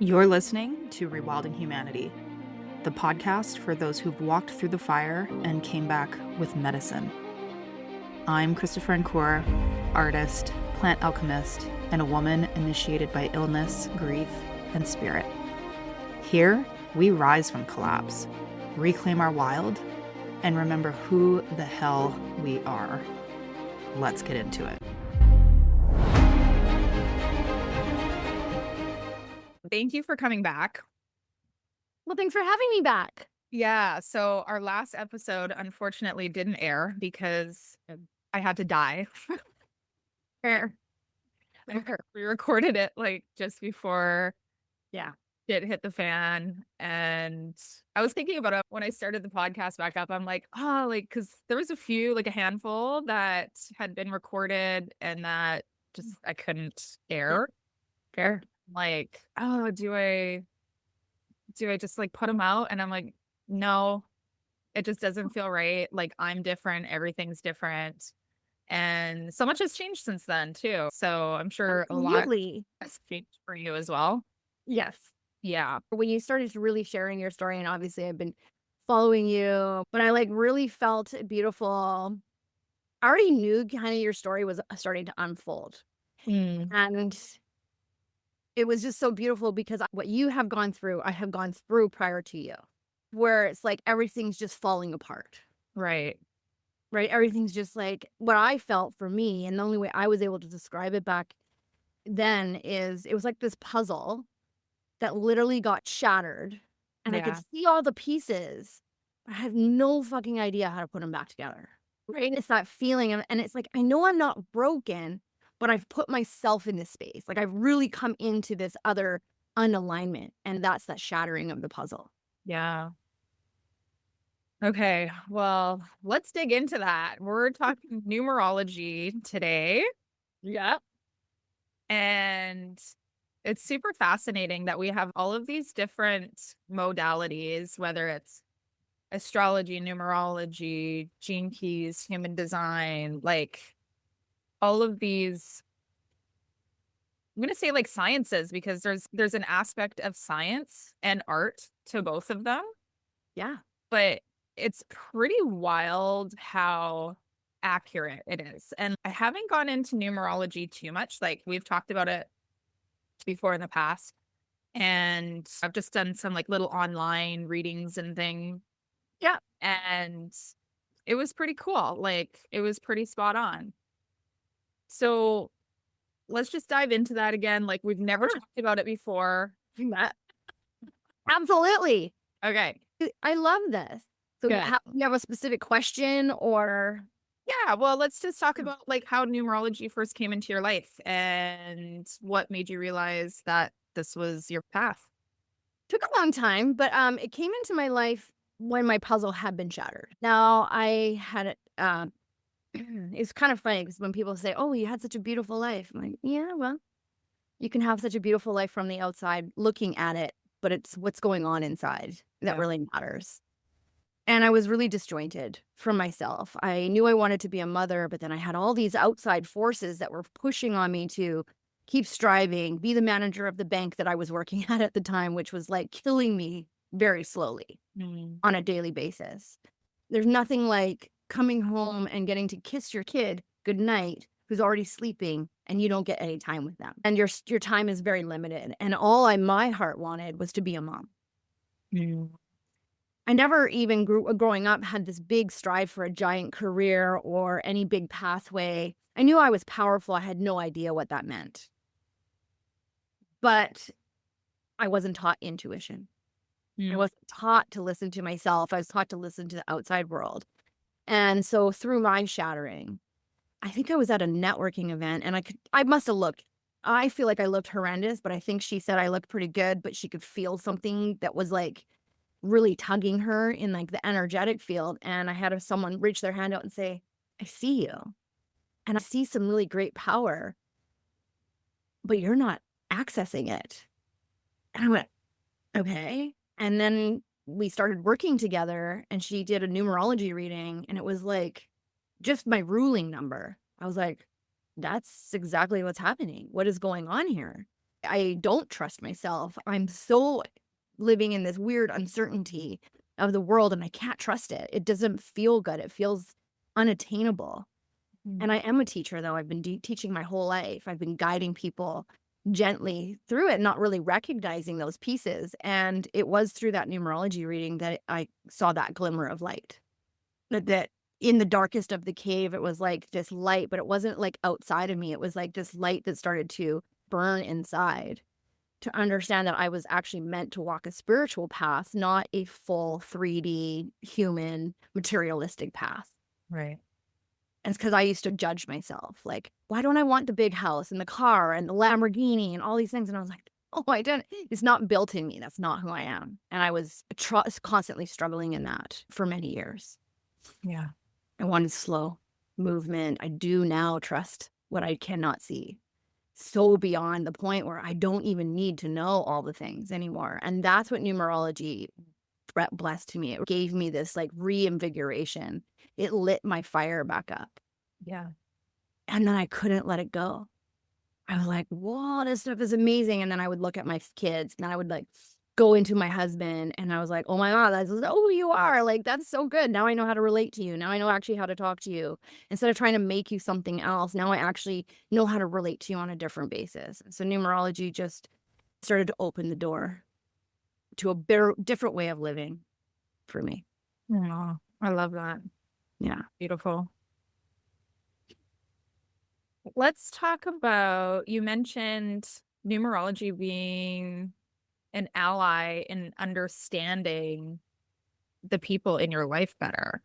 You're listening to Rewilding Humanity, the podcast for those who've walked through the fire and came back with medicine. I'm Krysta, artist, plant alchemist, and a woman initiated by illness, grief, and spirit. Here, we rise from collapse, reclaim our wild, and remember who the hell we are. Let's get into it. Thank you for coming back. Well, thanks for having me back. Yeah, so our last episode unfortunately didn't air because I had to die. Fair. We recorded it like just before Yeah. it hit the fan. And I was thinking about it when I started the podcast back up. I'm like, because there was a handful that had been recorded and that just I couldn't air. Fair. Like, do I just like put them out? And I'm like, no, it just doesn't feel right. Like, I'm different, everything's different, and so much has changed since then too. So I'm sure a lot has changed for you as well. Yes. Yeah. When you started really sharing your story, and obviously I've been following you, but I really felt beautiful. I already knew kind of your story was starting to unfold. And it was just so beautiful because what you have gone through, I have gone through prior to you, where it's like everything's just falling apart. Right. Everything's just like what I felt for me. And the only way I was able to describe it back then is it was like this puzzle that literally got shattered. And I could see all the pieces. I have no fucking idea how to put them back together. Right. And it's that feeling. And it's like, I know I'm not broken, but I've put myself in this space. Like I've really come into this other unalignment. And that's that shattering of the puzzle. Yeah. Okay. Well, let's dig into that. We're talking numerology today. Yeah. And it's super fascinating that we have all of these different modalities, whether it's astrology, numerology, gene keys, human design, like all of these, I'm going to say like sciences, because there's an aspect of science and art to both of them. Yeah. But it's pretty wild how accurate it is. And I haven't gone into numerology too much. Like we've talked about it before in the past. And I've just done some like little online readings and things. Yeah. And it was pretty cool. Like it was pretty spot on. So let's just dive into that again. Like we've never talked about it before. Absolutely. Okay. I love this. So you have a specific question or? Yeah, well, let's just talk about like how numerology first came into your life and what made you realize that this was your path. Took a long time, but it came into my life when my puzzle had been shattered. Now I had it's kind of funny because when people say, "Oh, you had such a beautiful life," I'm like, "Yeah, well, you can have such a beautiful life from the outside looking at it, but it's what's going on inside that really matters." And I was really disjointed from myself. I knew I wanted to be a mother, but then I had all these outside forces that were pushing on me to keep striving, be the manager of the bank that I was working at the time, which was like killing me very slowly on a daily basis. There's nothing like coming home and getting to kiss your kid goodnight who's already sleeping and you don't get any time with them. And your time is very limited. And all my heart wanted was to be a mom. I never even growing up had this big strive for a giant career or any big pathway. I knew I was powerful. I had no idea what that meant. But I wasn't taught intuition. I wasn't taught to listen to myself. I was taught to listen to the outside world. And so through my shattering, I think I was at a networking event and I must have looked, I feel like I looked horrendous, but I think she said I looked pretty good, but she could feel something that was like really tugging her in like the energetic field. And I had someone reach their hand out and say, "I see you. And I see some really great power, but you're not accessing it." And I went, "Okay." And then we started working together and she did a numerology reading and it was like just my ruling number. I was like, that's exactly what's happening. What is going on here? I don't trust myself. I'm so living in this weird uncertainty of the world and I can't trust it. It doesn't feel good. It feels unattainable. And I am a teacher, though. I've been teaching my whole life. I've been guiding people gently through it, not really recognizing those pieces. And it was through that numerology reading that I saw that glimmer of light. That in the darkest of the cave, it was like this light, but it wasn't like outside of me. It was like this light that started to burn inside, to understand that I was actually meant to walk a spiritual path, not a full 3D human materialistic path. Right. And it's because I used to judge myself. Like, why don't I want the big house and the car and the Lamborghini and all these things? And I was like, oh, I didn't. It's not built in me. That's not who I am. And I was constantly struggling in that for many years. Yeah. I wanted slow movement. I do now trust what I cannot see. So beyond the point where I don't even need to know all the things anymore. And that's what numerology blessed to me. It gave me this like reinvigoration. It lit my fire back up. Yeah. And then I couldn't let it go. I was like, whoa, this stuff is amazing. And then I would look at my kids and I would like go into my husband and I was like, oh my God, that's who you are. Like, that's so good. Now I know how to relate to you. Now I know actually how to talk to you. Instead of trying to make you something else, now I actually know how to relate to you on a different basis. And so numerology just started to open the door to a different way of living for me. Oh, I love that. Yeah. Beautiful. Let's talk about, you mentioned numerology being an ally in understanding the people in your life better.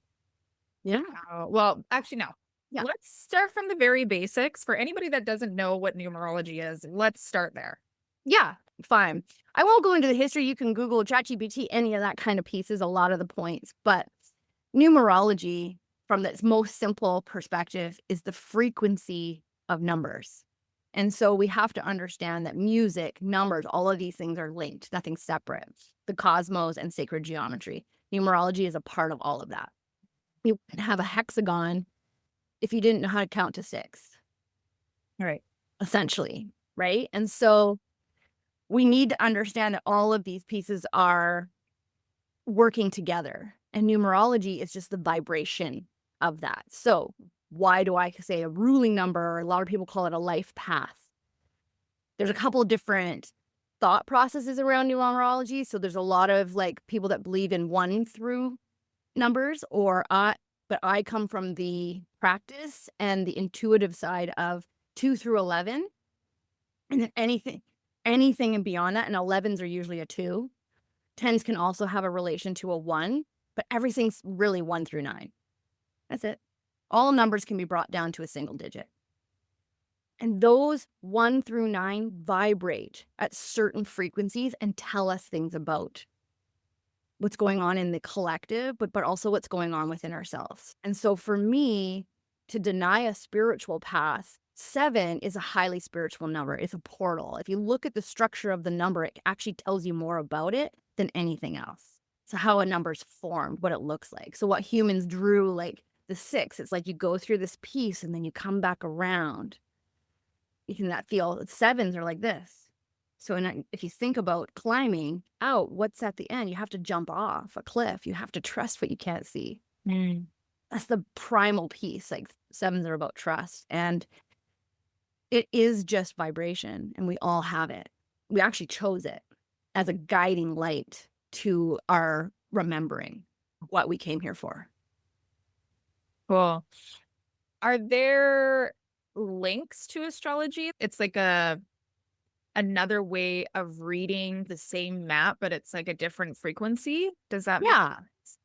Yeah. Well, actually, no. Yeah. Let's start from the very basics. For anybody that doesn't know what numerology is, let's start there. Yeah, fine. I won't go into the history. You can Google ChatGPT, any of that kind of pieces, a lot of the points. But numerology, from its most simple perspective, is the frequency of numbers. And so we have to understand that music, numbers, all of these things are linked, nothing separate. The cosmos and sacred geometry. Numerology is a part of all of that. You can have a hexagon if you didn't know how to count to 6. Right. Essentially, right? And so we need to understand that all of these pieces are working together. And numerology is just the vibration of that. So why do I say a ruling number? A lot of people call it a life path. There's a couple of different thought processes around numerology. So there's a lot of like people that believe in 1 through numbers, but I come from the practice and the intuitive side of 2 through 11. And then anything and beyond that, and 11s are usually a 2. 10s can also have a relation to a 1, but everything's really 1 through 9. That's it. All numbers can be brought down to a single digit. And those 1 through 9 vibrate at certain frequencies and tell us things about what's going on in the collective, but also what's going on within ourselves. And so for me, to deny a spiritual path, 7 is a highly spiritual number. It's a portal. If you look at the structure of the number, it actually tells you more about it than anything else. So how a number's formed, what it looks like. So what humans drew, like the 6, it's like you go through this piece and then you come back around. You can that feel 7s are like this. So if you think about climbing out, what's at the end? You have to jump off a cliff. You have to trust what you can't see. That's the primal piece. Like 7s are about trust. And it is just vibration, and we all have it. We actually chose it as a guiding light to our remembering what we came here for. Cool. Are there links to astrology? It's like another way of reading the same map, but it's like a different frequency. Does that make sense?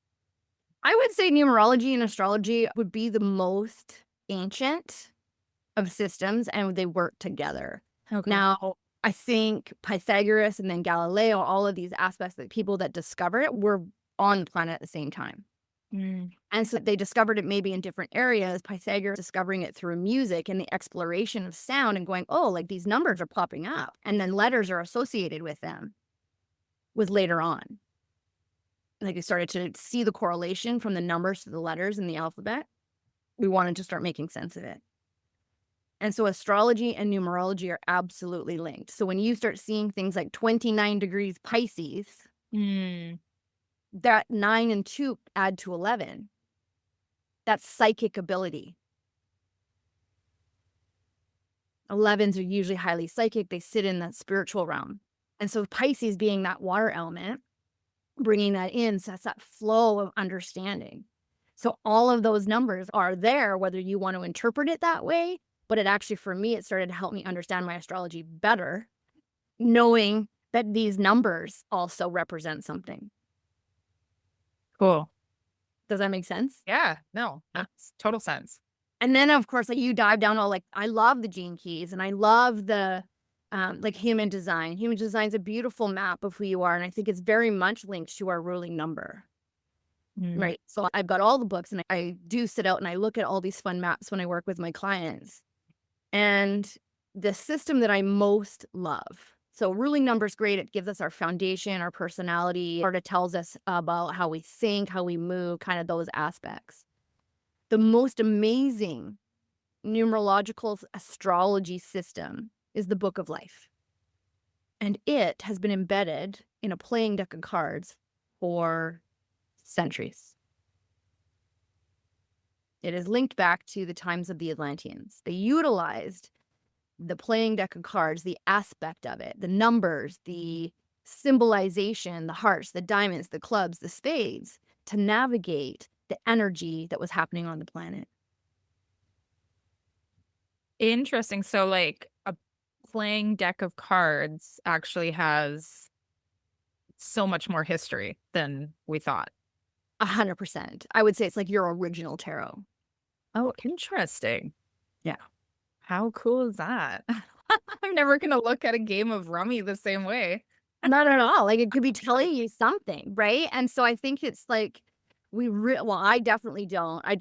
I would say numerology and astrology would be the most ancient of systems, and they work together. Okay. Now, I think Pythagoras and then Galileo, all of these aspects, that people that discovered it were on the planet at the same time. And so they discovered it maybe in different areas. Pythagoras discovering it through music and the exploration of sound and going, oh, like these numbers are popping up. And then letters are associated with them was later on. Like they started to see the correlation from the numbers to the letters in the alphabet. We wanted to start making sense of it. And so astrology and numerology are absolutely linked. So when you start seeing things like 29 degrees Pisces, that 9 and 2 add to 11. That's psychic ability. 11s are usually highly psychic. They sit in that spiritual realm. And so Pisces being that water element, bringing that in, so that's that flow of understanding. So all of those numbers are there, whether you want to interpret it that way, but it actually, for me, it started to help me understand my astrology better, knowing that these numbers also represent something. Cool. Does that make sense? Yeah, no, that's total sense. And then, of course, like you dive down all like, I love the gene keys and I love the like human design. Human design is a beautiful map of who you are. And I think it's very much linked to our ruling number. Right. So I've got all the books and I do sit out and I look at all these fun maps when I work with my clients. And the system that I most love. So ruling number is great. It gives us our foundation, our personality, or it tells us about how we think, how we move, kind of those aspects. The most amazing numerological astrology system is the Book of Life. And it has been embedded in a playing deck of cards for centuries. It is linked back to the times of the Atlanteans. They utilized the playing deck of cards, the aspect of it, the numbers, the symbolization, the hearts, the diamonds, the clubs, the spades, to navigate the energy that was happening on the planet. Interesting. So like a playing deck of cards actually has so much more history than we thought. 100%. I would say it's like your original tarot. Oh, interesting. Yeah. How cool is that? I'm never going to look at a game of rummy the same way. Not at all. Like it could be telling you something, right? And so I think it's like well, I definitely don't. I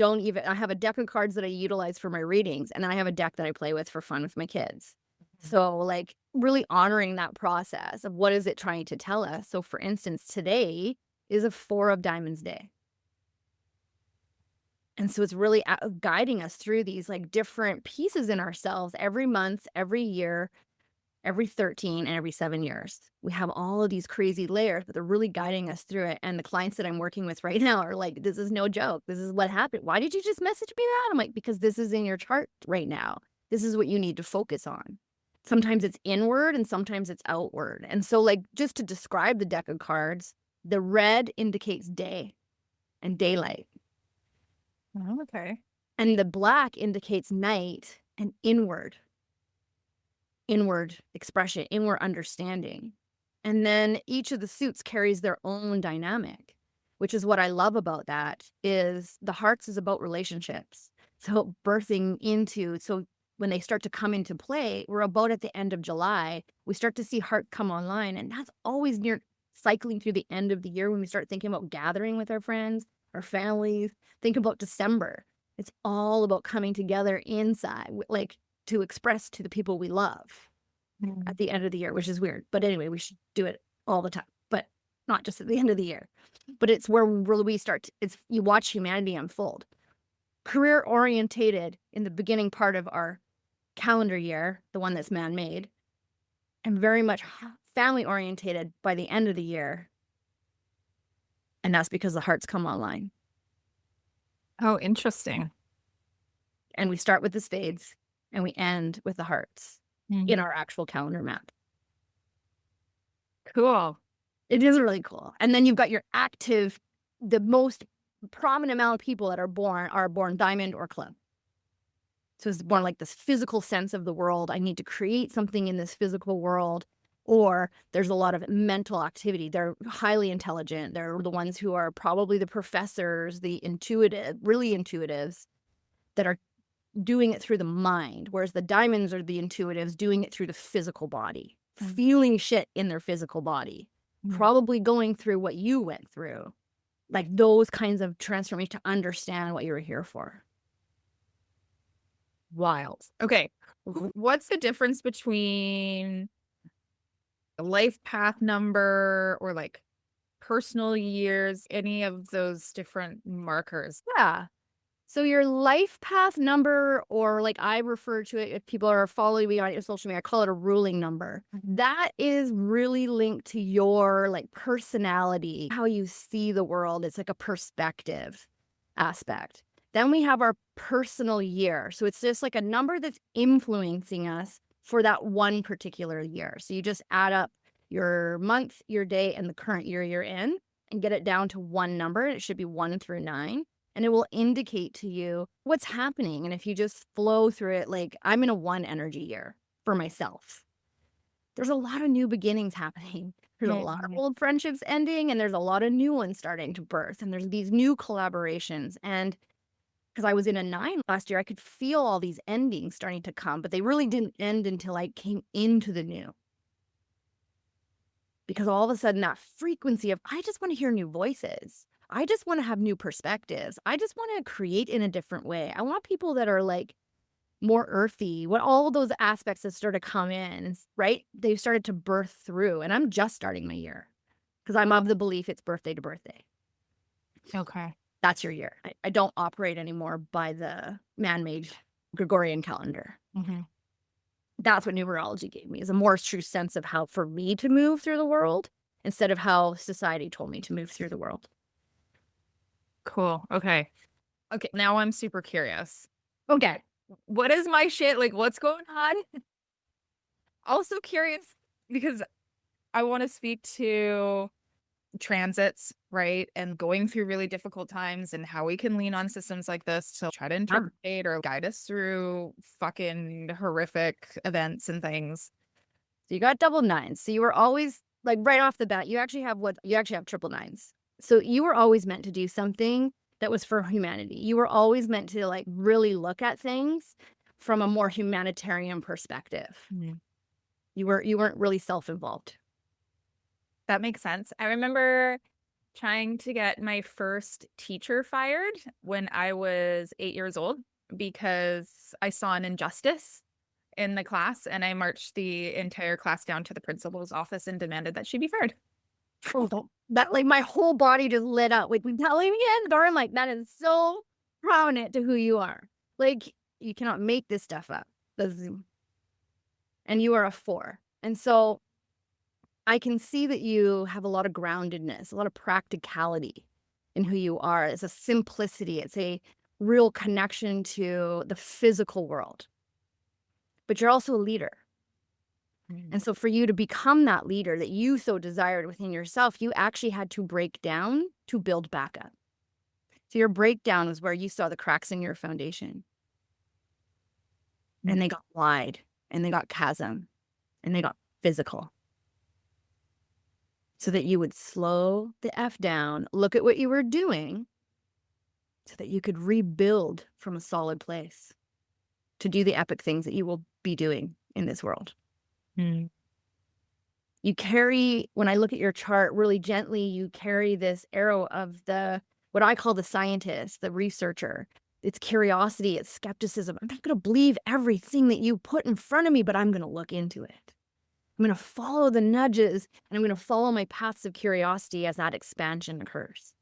have a deck of cards that I utilize for my readings, and then I have a deck that I play with for fun with my kids. So like really honoring that process of what is it trying to tell us. So for instance, today is a 4 of diamonds day. And so it's really guiding us through these like different pieces in ourselves every month, every year, every 13 and every 7 years. We have all of these crazy layers, but they're really guiding us through it. And the clients that I'm working with right now are like, this is no joke. This is what happened. Why did you just message me that? I'm like, because this is in your chart right now. This is what you need to focus on. Sometimes it's inward and sometimes it's outward. And so like, just to describe the deck of cards, the red indicates day and daylight. Oh, okay. And the black indicates night and inward expression, inward understanding. And then each of the suits carries their own dynamic, which is what I love about that is the hearts is about relationships. So birthing into, so when they start to come into play, we're about at the end of July, we start to see heart come online. And that's always near cycling through the end of the year when we start thinking about gathering with our friends, our families. Think about December. It's all about coming together inside, like to express to the people we love at the end of the year, which is weird. But anyway, we should do it all the time, but not just at the end of the year. But it's where we start, you watch humanity unfold. Career orientated in the beginning part of our calendar year, the one that's man-made, and very much family orientated by the end of the year. And that's because the hearts come online. Oh, interesting. And we start with the spades and we end with the hearts in our actual calendar map. Cool. It is really cool. And then you've got your active, the most prominent amount of people that are born diamond or club. So it's born like this physical sense of the world. I need to create something in this physical world. Or there's a lot of mental activity. They're highly intelligent. They're the ones who are probably the professors, the really intuitives that are doing it through the mind. Whereas the diamonds are the intuitives doing it through the physical body, feeling shit in their physical body, probably going through what you went through. Like those kinds of transformation to understand what you were here for. Wild. Okay. What's the difference between a life path number or like personal years, any of those different markers? Yeah. So your life path number, or like I refer to it, if people are following me on your social media, I call it a ruling number. That is really linked to your like personality, how you see the world. It's like a perspective aspect. Then we have our personal year. So it's just like a number that's influencing us for that one particular year. So you just add up your month, your day, and the current year you're in and get it down to one number. It should be 1 through 9. And it will indicate to you what's happening. And if you just flow through it, like I'm in a 1 energy year for myself. There's a lot of new beginnings happening. There's a lot of old friendships ending, and there's a lot of new ones starting to birth. And there's these new collaborations. And because I was in a 9 last year, I could feel all these endings starting to come, but they really didn't end until I came into the new. Because all of a sudden that frequency of, I just want to hear new voices. I just want to have new perspectives. I just want to create in a different way. I want people that are like more earthy, what all those aspects that start to come in, right? They've started to birth through, and I'm just starting my year because I'm of the belief it's birthday to birthday. Okay. That's your year. I don't operate anymore by the man-made Gregorian calendar. Mm-hmm. That's what numerology gave me, is a more true sense of how for me to move through the world instead of how society told me to move through the world. Cool. Okay. Now I'm super curious. Okay. What is my shit? Like, what's going on? Also curious because I want to speak to transits, right? And going through really difficult times and how we can lean on systems like this to try to interpret or guide us through fucking horrific events and things. So you got double 9s. So you were always like right off the bat, you actually have triple 9s. So you were always meant to do something that was for humanity. You were always meant to like really look at things from a more humanitarian perspective. Mm-hmm. You weren't really self-involved. That makes sense. I remember trying to get my first teacher fired when I was 8 years old because I saw an injustice in the class, and I marched the entire class down to the principal's office and demanded that she be fired. That like my whole body just lit up with telling me it. I'm like, that is so prominent to who you are. Like, you cannot make this stuff up. And you are a 4. And so I can see that you have a lot of groundedness, a lot of practicality in who you are. It's a simplicity. It's a real connection to the physical world. But you're also a leader. And so for you to become that leader that you so desired within yourself, you actually had to break down to build back up. So your breakdown was where you saw the cracks in your foundation. And they got wide, and they got chasm, and they got physical. So that you would slow the F down, look at what you were doing, so that you could rebuild from a solid place to do the epic things that you will be doing in this world. Mm. You carry, when I look at your chart really gently, you carry this arrow of what I call the scientist, the researcher. It's curiosity, it's skepticism. I'm not going to believe everything that you put in front of me, but I'm going to look into it. I'm going to follow the nudges, and I'm going to follow my paths of curiosity as that expansion occurs.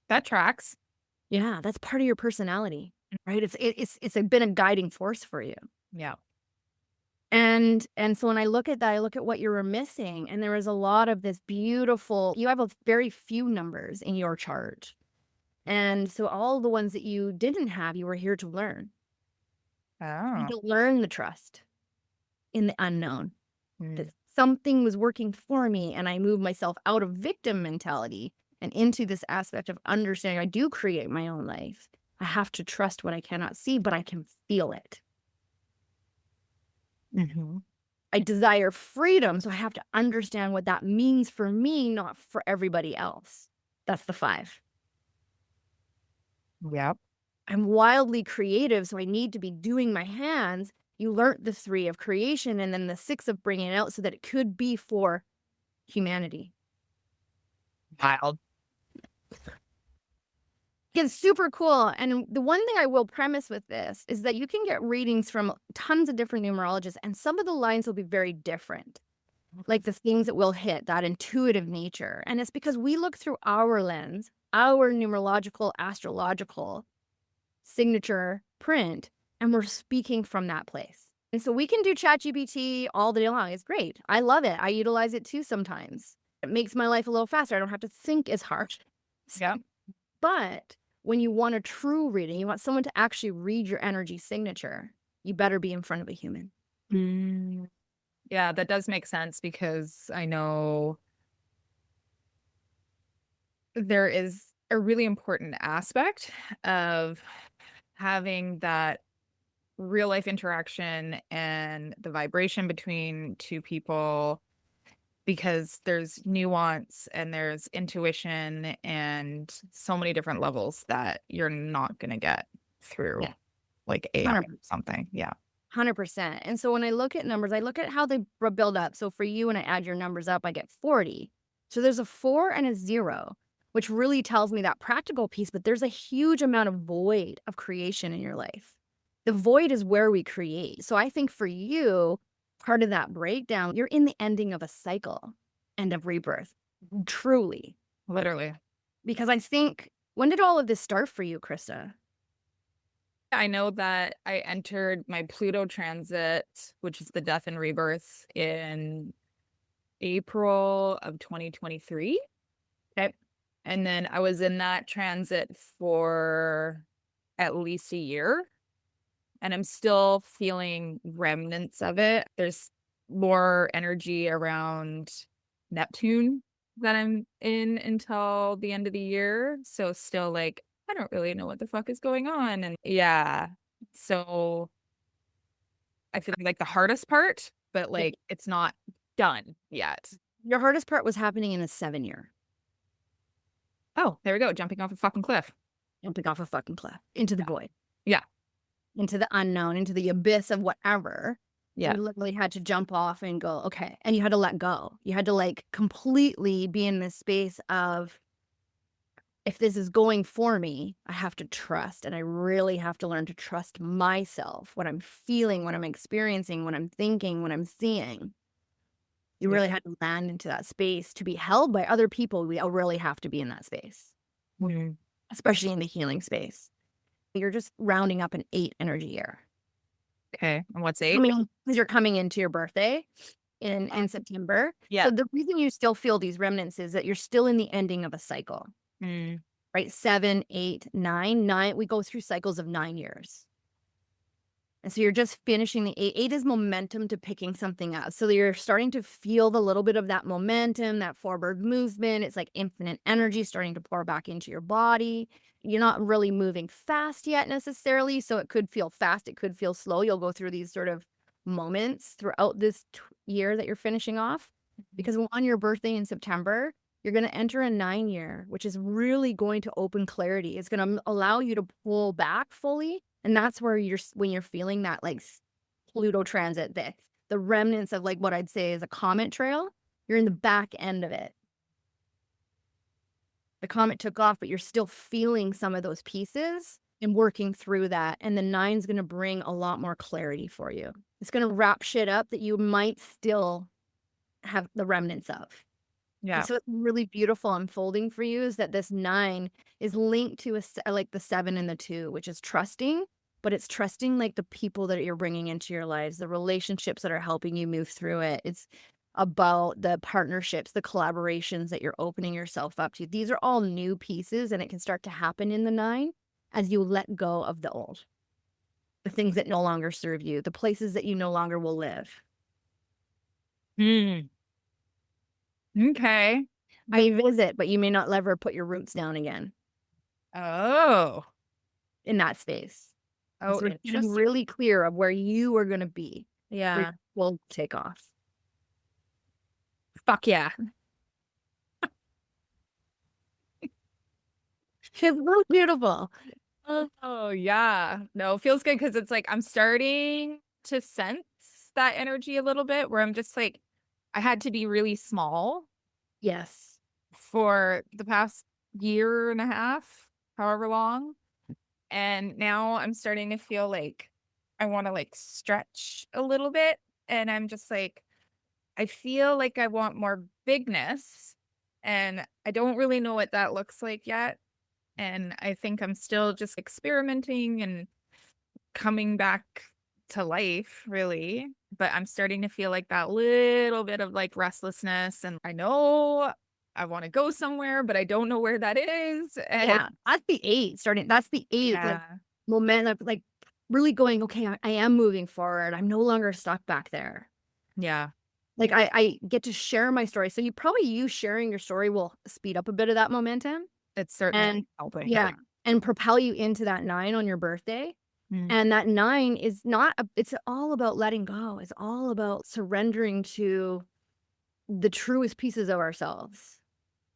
That tracks. Yeah, that's part of your personality, right? It's been a guiding force for you. Yeah. And so when I look at that, I look at what you were missing, and there was a lot of this beautiful, you have a very few numbers in your chart. And so all the ones that you didn't have, you were here to learn. Oh. To learn the trust in the unknown. That something was working for me, and I moved myself out of victim mentality and into this aspect of understanding I do create my own life. I have to trust what I cannot see, but I can feel it. Mm-hmm. I desire freedom, so I have to understand what that means for me, not for everybody else. That's the 5. Yep. I'm wildly creative, so I need to be doing my hands. You learned the 3 of creation, and then the 6 of bringing it out so that it could be for humanity. Wild. It's super cool. And the one thing I will premise with this is that you can get readings from tons of different numerologists, and some of the lines will be very different. like the things that we'll hit, that intuitive nature. And it's because we look through our lens, our numerological, astrological signature print, and we're speaking from that place. And so we can do ChatGPT all day long. It's great. I love it. I utilize it too sometimes. It makes my life a little faster. I don't have to think as hard. Yeah. But when you want a true reading, you want someone to actually read your energy signature, you better be in front of a human. Yeah, that does make sense because I know there is a really important aspect of having that real life interaction and the vibration between two people, because there's nuance and there's intuition and so many different levels that you're not going to get through Yeah. like AI or 100%. something. Yeah. 100%. And so when I look at numbers, I look at how they build up. So for you, when I add your numbers up, I get 40. So there's a 4 and a 0, which really tells me that practical piece, but there's a huge amount of void of creation in your life. The void is where we create. So I think for you, part of that breakdown, you're in the ending of a cycle, end of rebirth, truly. Literally. Because I think, when did all of this start for you, Krysta? I know that I entered my Pluto transit, which is the death and rebirth, in April of 2023. Okay. And then I was in that transit for at least a year. And I'm still feeling remnants of it. There's more energy around Neptune that I'm in until the end of the year. So still like, I don't really know what the fuck is going on. And yeah, so I feel like the hardest part, but like it's not done yet. Your hardest part was happening in a 7-year. Oh, there we go. Jumping off a fucking cliff. Jumping off a fucking cliff into the Yeah. void. Yeah. Into the unknown, into the abyss of whatever. Yeah. You literally had to jump off and go, okay. And you had to let go. You had to like completely be in this space of, if this is going for me, I have to trust. And I really have to learn to trust myself, what I'm feeling, what I'm experiencing, what I'm thinking, what I'm seeing. You really had to land into that space to be held by other people. We really have to be in that space, especially in the healing space. You're just rounding up an 8 energy year. Okay. And what's 8? Because you're coming into your birthday in September. Yeah. So the reason you still feel these remnants is that you're still in the ending of a cycle, right? 7, 8, 9, 9. We go through cycles of 9 years. And so you're just finishing the 8. 8 is momentum to picking something up. So you're starting to feel the little bit of that momentum, that forward movement. It's like infinite energy starting to pour back into your body. You're not really moving fast yet necessarily. So it could feel fast. It could feel slow. You'll go through these sort of moments throughout this year that you're finishing off. Because on your birthday in September, you're going to enter a 9 year, which is really going to open clarity. It's going to allow you to pull back fully. And that's where when you're feeling that like Pluto transit, the remnants of like what I'd say is a comet trail, you're in the back end of it. The comet took off, but you're still feeling some of those pieces and working through that. And the 9's going to bring a lot more clarity for you. It's going to wrap shit up that you might still have the remnants of. Yeah. And so it's really beautiful unfolding for you is that this 9 is linked to like the 7 and the 2, which is trusting, but it's trusting like the people that you're bringing into your lives, the relationships that are helping you move through it. It's about the partnerships, the collaborations that you're opening yourself up to. These are all new pieces, and it can start to happen in the 9 as you let go of the old, the things that no longer serve you, the places that you no longer will live. Okay. I visit, but you may not ever put your roots down again. Oh. In that space. Oh, so it's getting really clear of where you are going to be. Yeah. We'll take off. Fuck yeah. It's so beautiful. Oh yeah. No, it feels good because it's like I'm starting to sense that energy a little bit where I'm just like, I had to be really small. Yes. For the past year and a half, however long. And now I'm starting to feel like I want to like stretch a little bit. And I'm just like, I feel like I want more bigness, and I don't really know what that looks like yet. And I think I'm still just experimenting and coming back to life, really. But I'm starting to feel like that little bit of like restlessness. And I know I want to go somewhere, but I don't know where that is. And Yeah, that's the 8 starting. That's the 8 like yeah, momentum, like really going, okay, I am moving forward. I'm no longer stuck back there. yeah, Like I get to share my story. So you sharing your story will speed up a bit of that momentum it's certainly and helping. yeah, and propel you into that 9 on your birthday. Mm. And that 9 is not it's all about letting go. It's all about surrendering to the truest pieces of ourselves.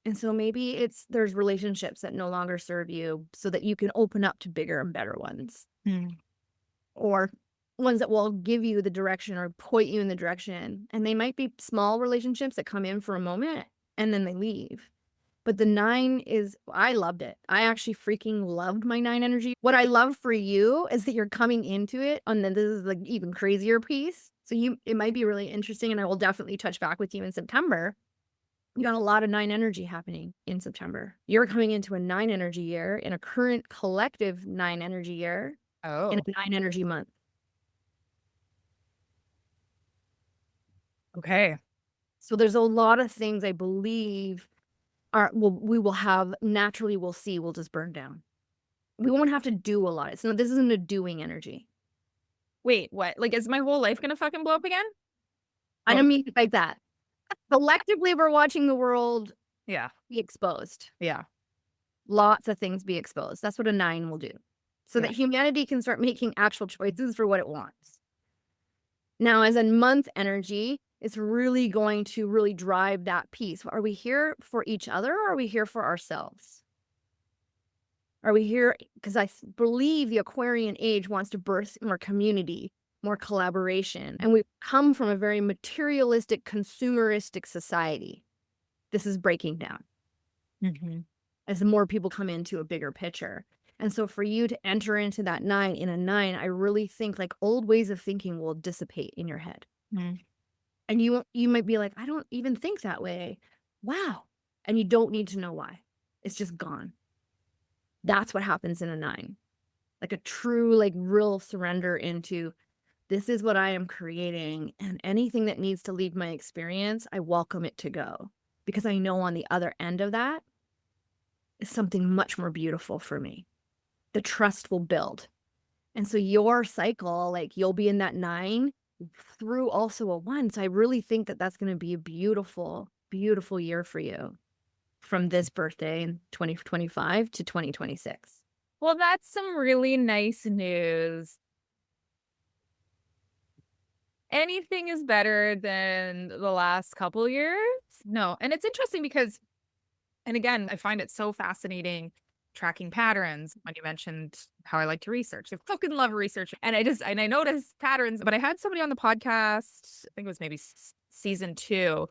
And so maybe there's relationships that no longer serve you so that you can open up to bigger and better ones, Mm. or ones that will give you the direction or point you in the direction. And they might be small relationships that come in for a moment and then they leave. But the 9 I loved it. I actually freaking loved my 9 energy. What I love for you is that you're coming into it, and then this is like even crazier piece. So it might be really interesting, and I will definitely touch back with you in September. You got a lot of 9 energy happening in September. You're coming into a 9 energy year in a current collective 9 energy year in Oh, a 9 energy month. okay. So there's a lot of things I believe we will have naturally, we'll see, will just burn down. We won't have to do a lot. So this isn't a doing energy. Wait, what? Like, is my whole life gonna fucking blow up again? I Oh, don't mean it like that. Collectively, we're watching the world yeah, be exposed. yeah, Lots of things be exposed. That's what a 9 will do. So yeah. that humanity can start making actual choices for what it wants. Now, as a month energy, it's really going to really drive that piece. Are we here for each other, or are we here for ourselves? Are we here? Because believe the Aquarian age wants to birth more community, more collaboration. And we've come from a very materialistic, consumeristic society. This is breaking down Mm-hmm. as more people come into a bigger picture. And so for you to enter into that 9 in a 9, I really think like old ways of thinking will dissipate in your head. Mm. And you might be like, I don't even think that way. Wow. And you don't need to know why. It's just gone. That's what happens in a 9. Like a true, like real surrender into this is what I am creating. And anything that needs to leave my experience, I welcome it to go. Because I know on the other end of that is something much more beautiful for me. The trust will build. And so your cycle, like you'll be in that 9 through also a 1. So I really think that that's going to be a beautiful, beautiful year for you from this birthday in 2025 to 2026. Well, that's some really nice news. Anything is better than the last couple years. No. And it's interesting because, and again, I find it so fascinating tracking patterns. When you mentioned how I like to research, I fucking love research. And I notice patterns, but I had somebody on the podcast, I think it was maybe season 2,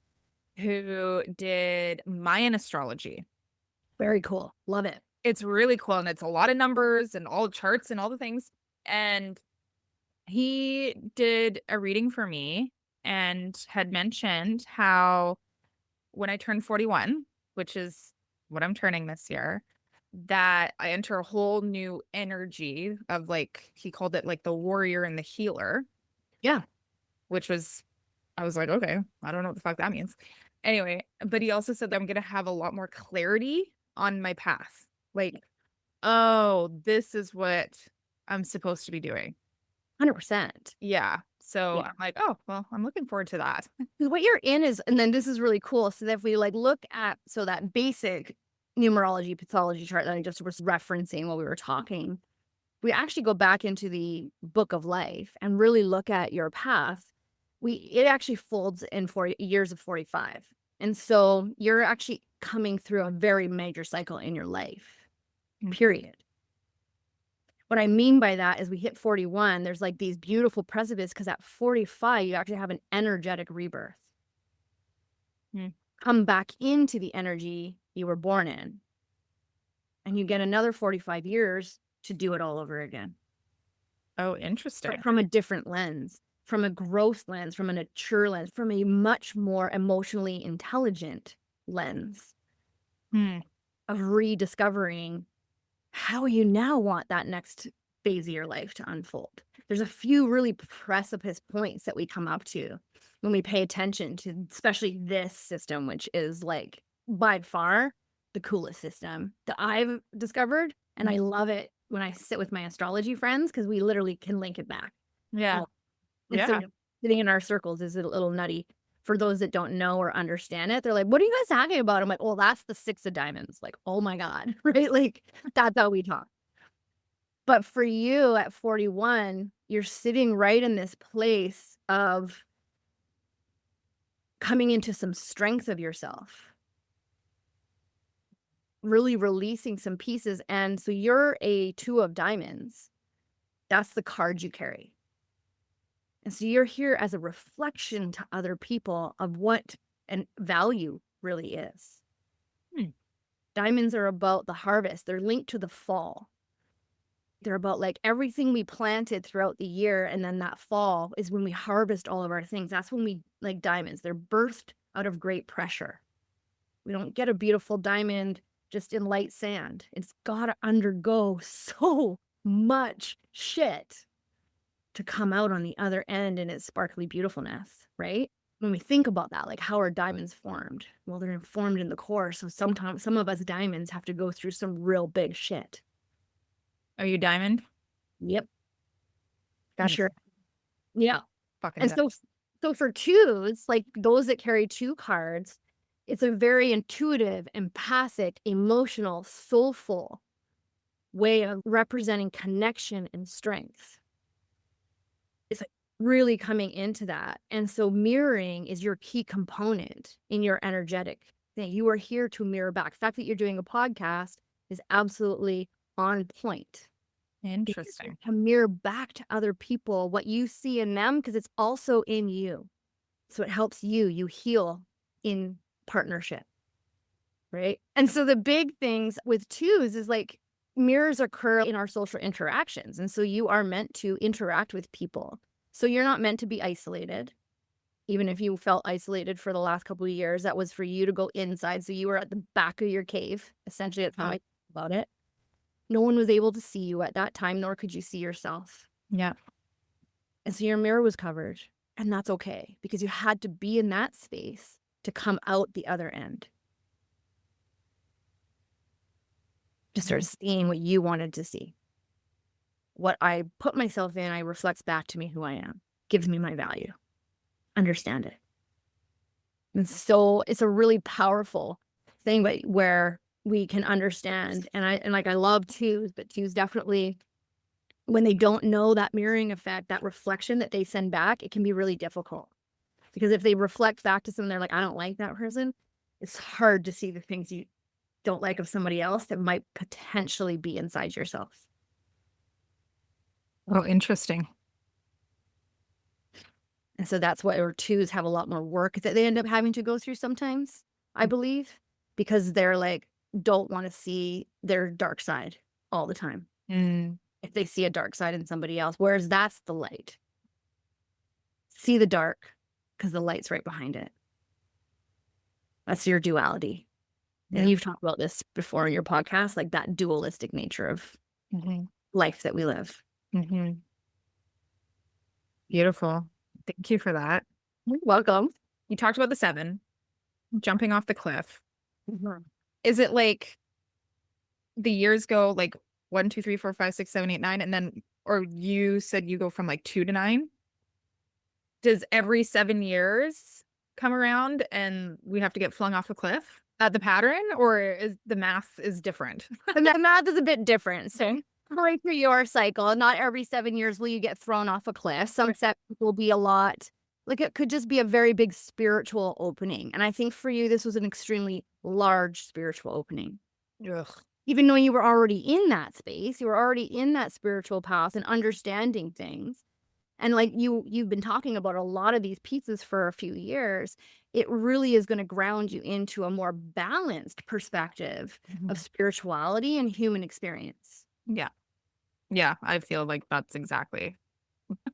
who did Mayan astrology. Very cool. Love it. It's really cool. And it's a lot of numbers and all charts and all the things. And he did a reading for me and had mentioned how when I turned 41, which is what I'm turning this year, that I enter a whole new energy of like, he called it like the warrior and the healer. Yeah. Which was, I was like, okay, I don't know what the fuck that means. Anyway, but he also said that I'm going to have a lot more clarity on my path. Like, oh, this is what I'm supposed to be doing. 100%. Yeah. So Yeah. I'm like, oh, well, I'm looking forward to that. What you're in is, and then this is really cool. So that if we like look at, so that basic numerology pathology chart that I just was referencing while we were talking, we actually go back into the book of life and really look at your path. It actually folds in 40 years of 45. And so you're actually coming through a very major cycle in your life, period. What I mean by that is we hit 41, there's like these beautiful precipices because at 45, you actually have an energetic rebirth. Come back into the energy you were born in. And you get another 45 years to do it all over again. Oh, interesting. From a different lens. from a growth lens, from a mature lens, from a much more emotionally intelligent lens of rediscovering how you now want that next phase of your life to unfold. There's a few really precipice points that we come up to when we pay attention to, especially this system, which is like by far the coolest system that I've discovered. And I love it when I sit with my astrology friends because we literally can link it back. Yeah. And so sitting in our circles is a little nutty. For those that don't know or understand it, they're like, what are you guys talking about? I'm like, well, that's the 6 of diamonds. Like, oh my God, right? Like, that's how we talk. But for you at 41, you're sitting right in this place of coming into some strength of yourself, really releasing some pieces. And so you're a 2 of diamonds. That's the card you carry. And so you're here as a reflection to other people of what and value really is. Diamonds are about the harvest. They're linked to the fall. They're about like everything we planted throughout the year. And then that fall is when we harvest all of our things. That's when we like diamonds. They're birthed out of great pressure. We don't get a beautiful diamond just in light sand. It's got to undergo so much shit to come out on the other end in its sparkly beautifulness, right? When we think about that, like how are diamonds formed? Well, they're formed in the core. So sometimes some of us diamonds have to go through some real big shit. Are you diamond? Yep. Sure. Yeah. Fucking And so for 2s, like those that carry 2 cards, it's a very intuitive, empathic, emotional, soulful way of representing connection and strength. It's like really coming into that. And so mirroring is your key component in your energetic thing. You are here to mirror back. The fact that you're doing a podcast is absolutely on point. Interesting. To mirror back to other people what you see in them because it's also in you. So it helps you heal in partnership, right? And so the big things with 2s is like mirrors occur in our social interactions. And so you are meant to interact with people. So you're not meant to be isolated. Even if you felt isolated for the last couple of years, that was for you to go inside. So you were at the back of your cave. Essentially, that's how I think about it. No one was able to see you at that time, nor could you see yourself. Yeah. And so your mirror was covered. And that's okay because you had to be in that space to come out the other end. To start seeing what you wanted to see. What I put myself in, I reflects back to me who I am. Gives me my value. Understand it. And so it's a really powerful thing, but where we can understand. And I love 2s, but 2s definitely, when they don't know that mirroring effect, that reflection that they send back, it can be really difficult. Because if they reflect back to someone, they're like, I don't like that person. It's hard to see the things you don't like of somebody else that might potentially be inside yourself. Oh, interesting. And so that's why 2s have a lot more work that they end up having to go through sometimes, I believe, because they're like, don't want to see their dark side all the time. If they see a dark side in somebody else, whereas that's the light. See the dark because the light's right behind it. That's your duality. Yeah. And you've talked about this before in your podcast, like that dualistic nature of life that we live. Beautiful. Thank you for that. You're welcome. You talked about the 7, jumping off the cliff. Is it like the years go like 1, 2, 3, 4, 5, 6, 7, 8, 9, and then, or you said you go from like 2 to 9? Does every 7 years come around and we have to get flung off a cliff at the pattern, or is the math is different? The math is a bit different. So right through your cycle, not every 7 years will you get thrown off a cliff. Some steps will be a lot. Like it could just be a very big spiritual opening. And I think for you, this was an extremely large spiritual opening. Ugh. Even though you were already in that space, you were already in that spiritual path and understanding things. And like you've been talking about a lot of these pieces for a few years, it really is going to ground you into a more balanced perspective of spirituality and human experience. Yeah. Yeah, I feel like that's exactly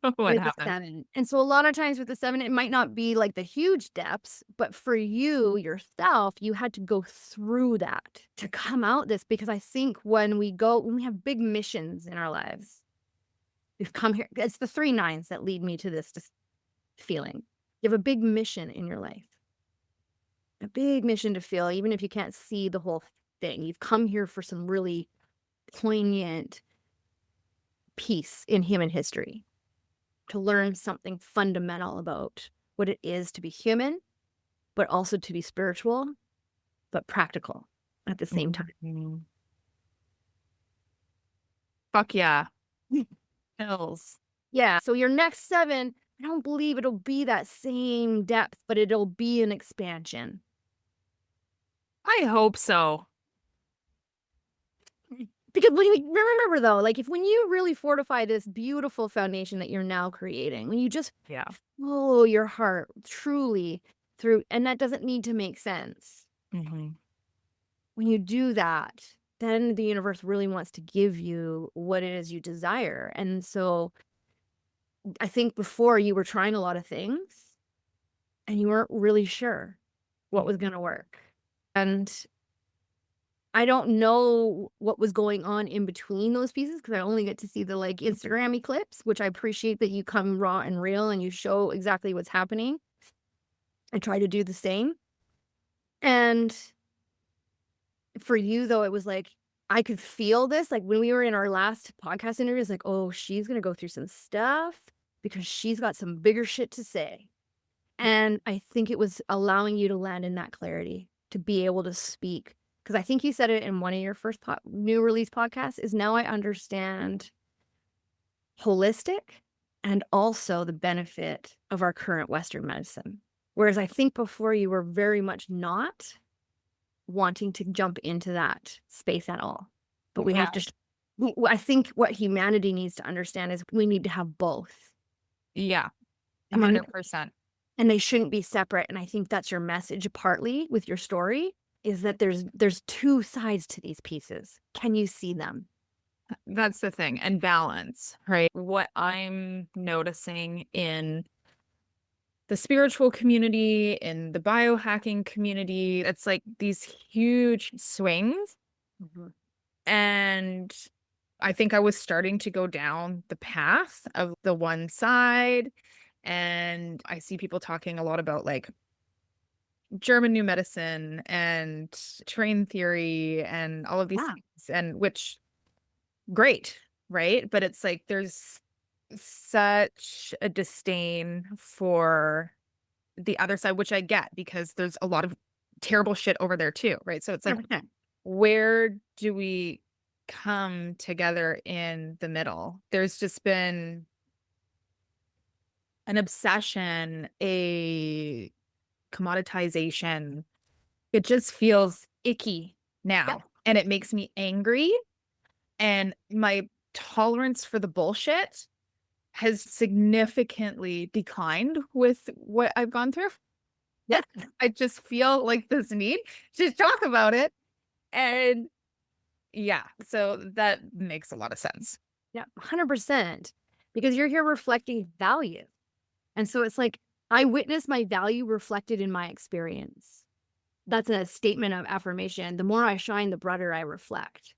What with the happened? 7. And so a lot of times with the 7, it might not be like the huge depths, but for you yourself, you had to go through that to come out this, because I think when we have big missions in our lives, we've come here. It's the 3 nines that lead me to this feeling. You have a big mission in your life, a big mission to feel, even if you can't see the whole thing. You've come here for some really poignant piece in human history, to learn something fundamental about what it is to be human, but also to be spiritual, but practical at the same time. Mhm. Fuck yeah. Hills. Yeah. So your next 7, I don't believe it'll be that same depth, but it'll be an expansion. I hope so. Because when you remember though, like when you really fortify this beautiful foundation that you're now creating, when you just Yeah. follow your heart truly through, and that doesn't need to make sense. Mm-hmm. When you do that, then the universe really wants to give you what it is you desire. And so I think before you were trying a lot of things and you weren't really sure what was going to work. And I don't know what was going on in between those pieces, because I only get to see the like Instagrammy clips, which I appreciate that you come raw and real and you show exactly what's happening. I try to do the same. And for you though, it was like, I could feel this, like when we were in our last podcast interview, it's like, oh, she's going to go through some stuff because she's got some bigger shit to say. And I think it was allowing you to land in that clarity, to be able to speak. Because I think you said it in one of your first new release podcasts, is now I understand holistic and also the benefit of our current Western medicine. Whereas I think before you were very much not wanting to jump into that space at all. But we have to, I think what humanity needs to understand is we need to have both. Yeah. I mean, 100%. and they shouldn't be separate. And I think that's your message partly with your story, is that there's 2 sides to these pieces. Can you see them? That's the thing. And balance, right? What I'm noticing in the spiritual community, in the biohacking community, it's like these huge swings. Mm-hmm. And I think I was starting to go down the path of the one side. And I see people talking a lot about like German new medicine and terrain theory and all of these things, and which great, right? But it's like there's such a disdain for the other side, which I get because there's a lot of terrible shit over there too, right? So it's like, where do we come together in the middle? There's just been an obsession, a commoditization. It just feels icky now, and it makes me angry, and my tolerance for the bullshit has significantly declined with what I've gone through. Yeah. I just feel like this need to talk about it. And yeah, so that makes a lot of sense. Yeah, 100%. Because you're here reflecting value. And so it's like, I witness my value reflected in my experience. That's a statement of affirmation. The more I shine, the brighter I reflect.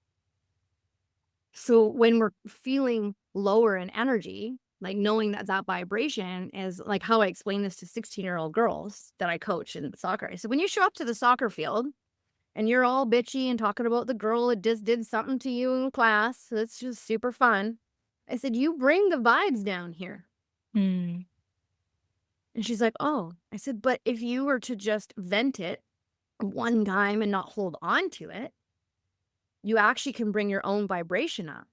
So when we're feeling lower in energy, like knowing that that vibration is like how I explain this to 16-year-old girls that I coach in soccer. So when you show up to the soccer field and you're all bitchy and talking about the girl that just did something to you in class, so it's just super fun. I said, you bring the vibes down here. Mm. And she's like, oh. I said, but if you were to just vent it one time and not hold on to it, you actually can bring your own vibration up.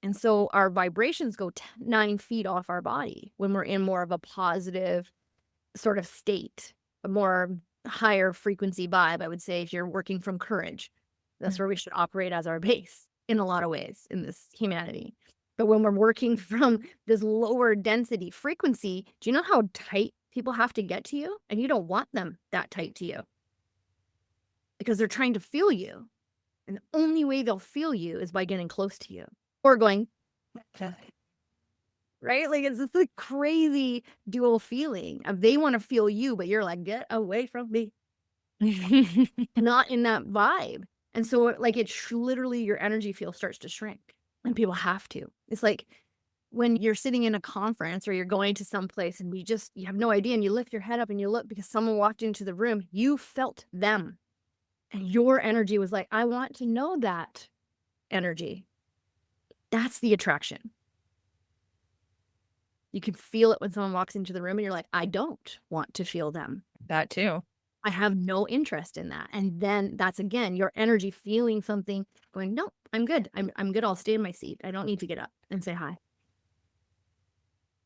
And so our vibrations go 9 feet off our body when we're in more of a positive sort of state, a more higher frequency vibe, I would say, if you're working from courage. That's where we should operate as our base in a lot of ways in this humanity. But when we're working from this lower density frequency, do you know how tight people have to get to you? And you don't want them that tight to you because they're trying to feel you. And the only way they'll feel you is by getting close to you or going. right? Like it's this like crazy dual feeling of they want to feel you, but you're like, get away from me. Not in that vibe. And so like literally your energy field starts to shrink and people have to. It's like when you're sitting in a conference or you're going to some place and you have no idea and you lift your head up and you look because someone walked into the room, you felt them and your energy was like, I want to know that energy. That's the attraction. You can feel it when someone walks into the room and you're like, I don't want to feel them. That too. I have no interest in that. And then that's again your energy feeling something going, no, I'm good. I'm good. I'll stay in my seat. I don't need to get up and say hi.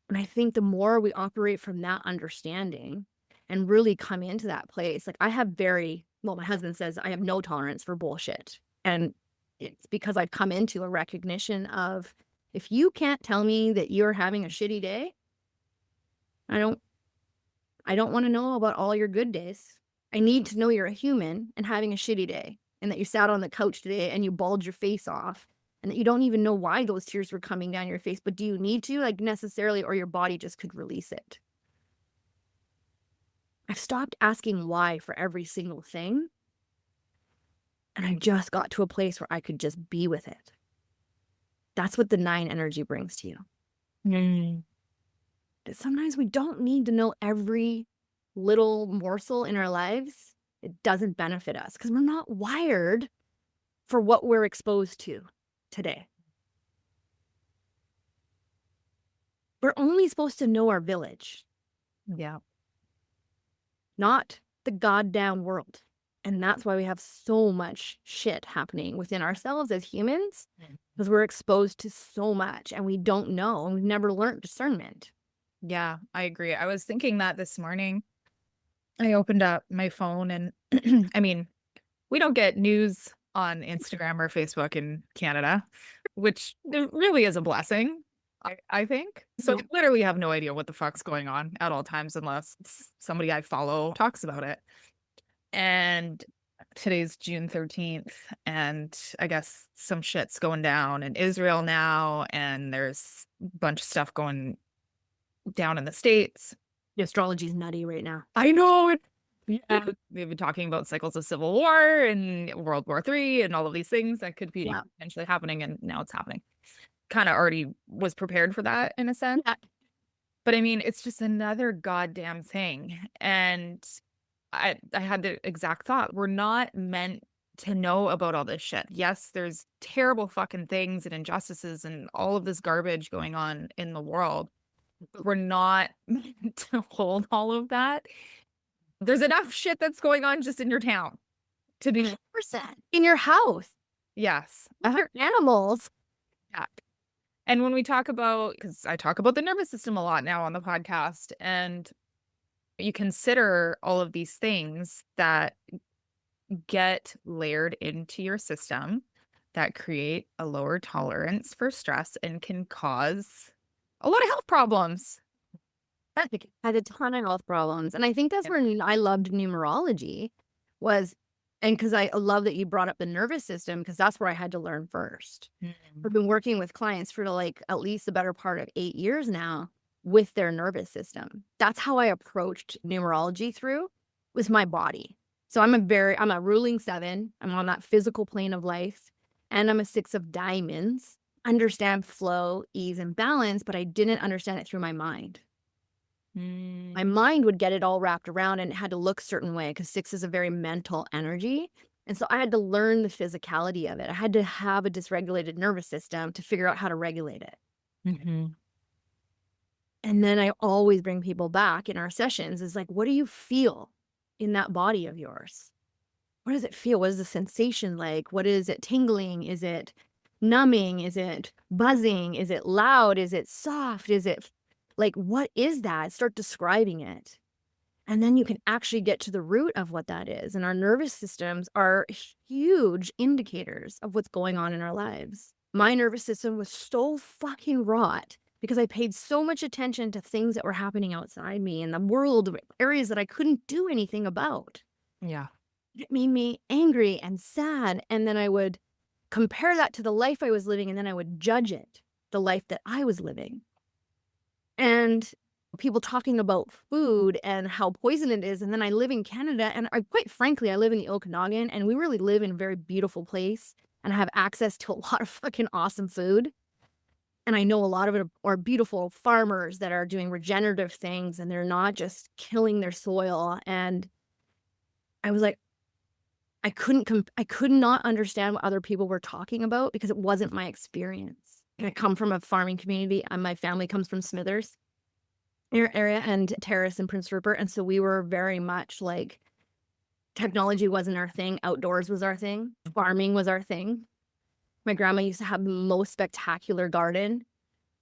And I think the more we operate from that understanding and really come into that place, like I have my husband says I have no tolerance for bullshit. And it's because I've come into a recognition of if you can't tell me that you're having a shitty day, I don't want to know about all your good days. I need to know you're a human and having a shitty day and that you sat on the couch today and you bawled your face off and that you don't even know why those tears were coming down your face, but do you need to like necessarily, or your body just could release it? I've stopped asking why for every single thing. And I just got to a place where I could just be with it. That's what the 9 energy brings to you. That sometimes we don't need to know every little morsel in our lives. It doesn't benefit us because we're not wired for what we're exposed to today. We're only supposed to know our village. Yeah. Not the goddamn world. And that's why we have so much shit happening within ourselves as humans, because we're exposed to so much and we don't know and we've never learned discernment. Yeah, I agree. I was thinking that this morning. I opened up my phone and I mean, we don't get news on Instagram or Facebook in Canada, which there really is a blessing, I think. So I literally have no idea what the fuck's going on at all times unless somebody I follow talks about it. And today's June 13th, and I guess some shit's going down in Israel now, and there's a bunch of stuff going down in the States. The astrology is nutty right now. I know. Yeah. We've been talking about cycles of civil war and World War III and all of these things that could be potentially happening, and now it's happening. Kind of already was prepared for that in a sense. Yeah. But I mean, it's just another goddamn thing. And I had the exact thought. We're not meant to know about all this shit. Yes, there's terrible fucking things and injustices and all of this garbage going on in the world. But we're not meant to hold all of that. There's enough shit that's going on just in your town to be 100%. In your house. Yes. Other animals. Yeah. And when we talk about, because I talk about the nervous system a lot now on the podcast, and you consider all of these things that get layered into your system that create a lower tolerance for stress and can cause a lot of health problems. I had a ton of health problems. And I think that's where I loved numerology was, and because I love that you brought up the nervous system, because that's where I had to learn first. I've been working with clients for like at least the better part of 8 years now with their nervous system. That's how I approached numerology through, was my body. So I'm a ruling 7. I'm on that physical plane of life, and I'm a 6 of diamonds. Understand flow, ease, and balance, but I didn't understand it through my mind. My mind would get it all wrapped around, and it had to look a certain way because 6 is a very mental energy. And so I had to learn the physicality of it. I had to have a dysregulated nervous system to figure out how to regulate it. And then I always bring people back in our sessions is like, what do you feel in that body of yours? What does it feel? What is the sensation like? What is it tingling? Is it numbing? Is it buzzing? Is it loud? Is it soft? Is it like, what is that? Start describing it. And then you can actually get to the root of what that is. And our nervous systems are huge indicators of what's going on in our lives. My nervous system was so fucking wrought because I paid so much attention to things that were happening outside me in the world, areas that I couldn't do anything about. Yeah. It made me angry and sad. And then I would compare that to the life I was living, and then I would judge it, the life that I was living. and people talking about food and how poison it is. And then I live in Canada, and quite frankly, I live in the Okanagan, and we really live in a very beautiful place and have access to a lot of fucking awesome food. And I know a lot of it are beautiful farmers that are doing regenerative things, and they're not just killing their soil. And I was like, I could not understand what other people were talking about because it wasn't my experience. I come from a farming community, and my family comes from Smithers area and Terrace and Prince Rupert. And so we were very much like, technology wasn't our thing. Outdoors was our thing. Farming was our thing. My grandma used to have the most spectacular garden.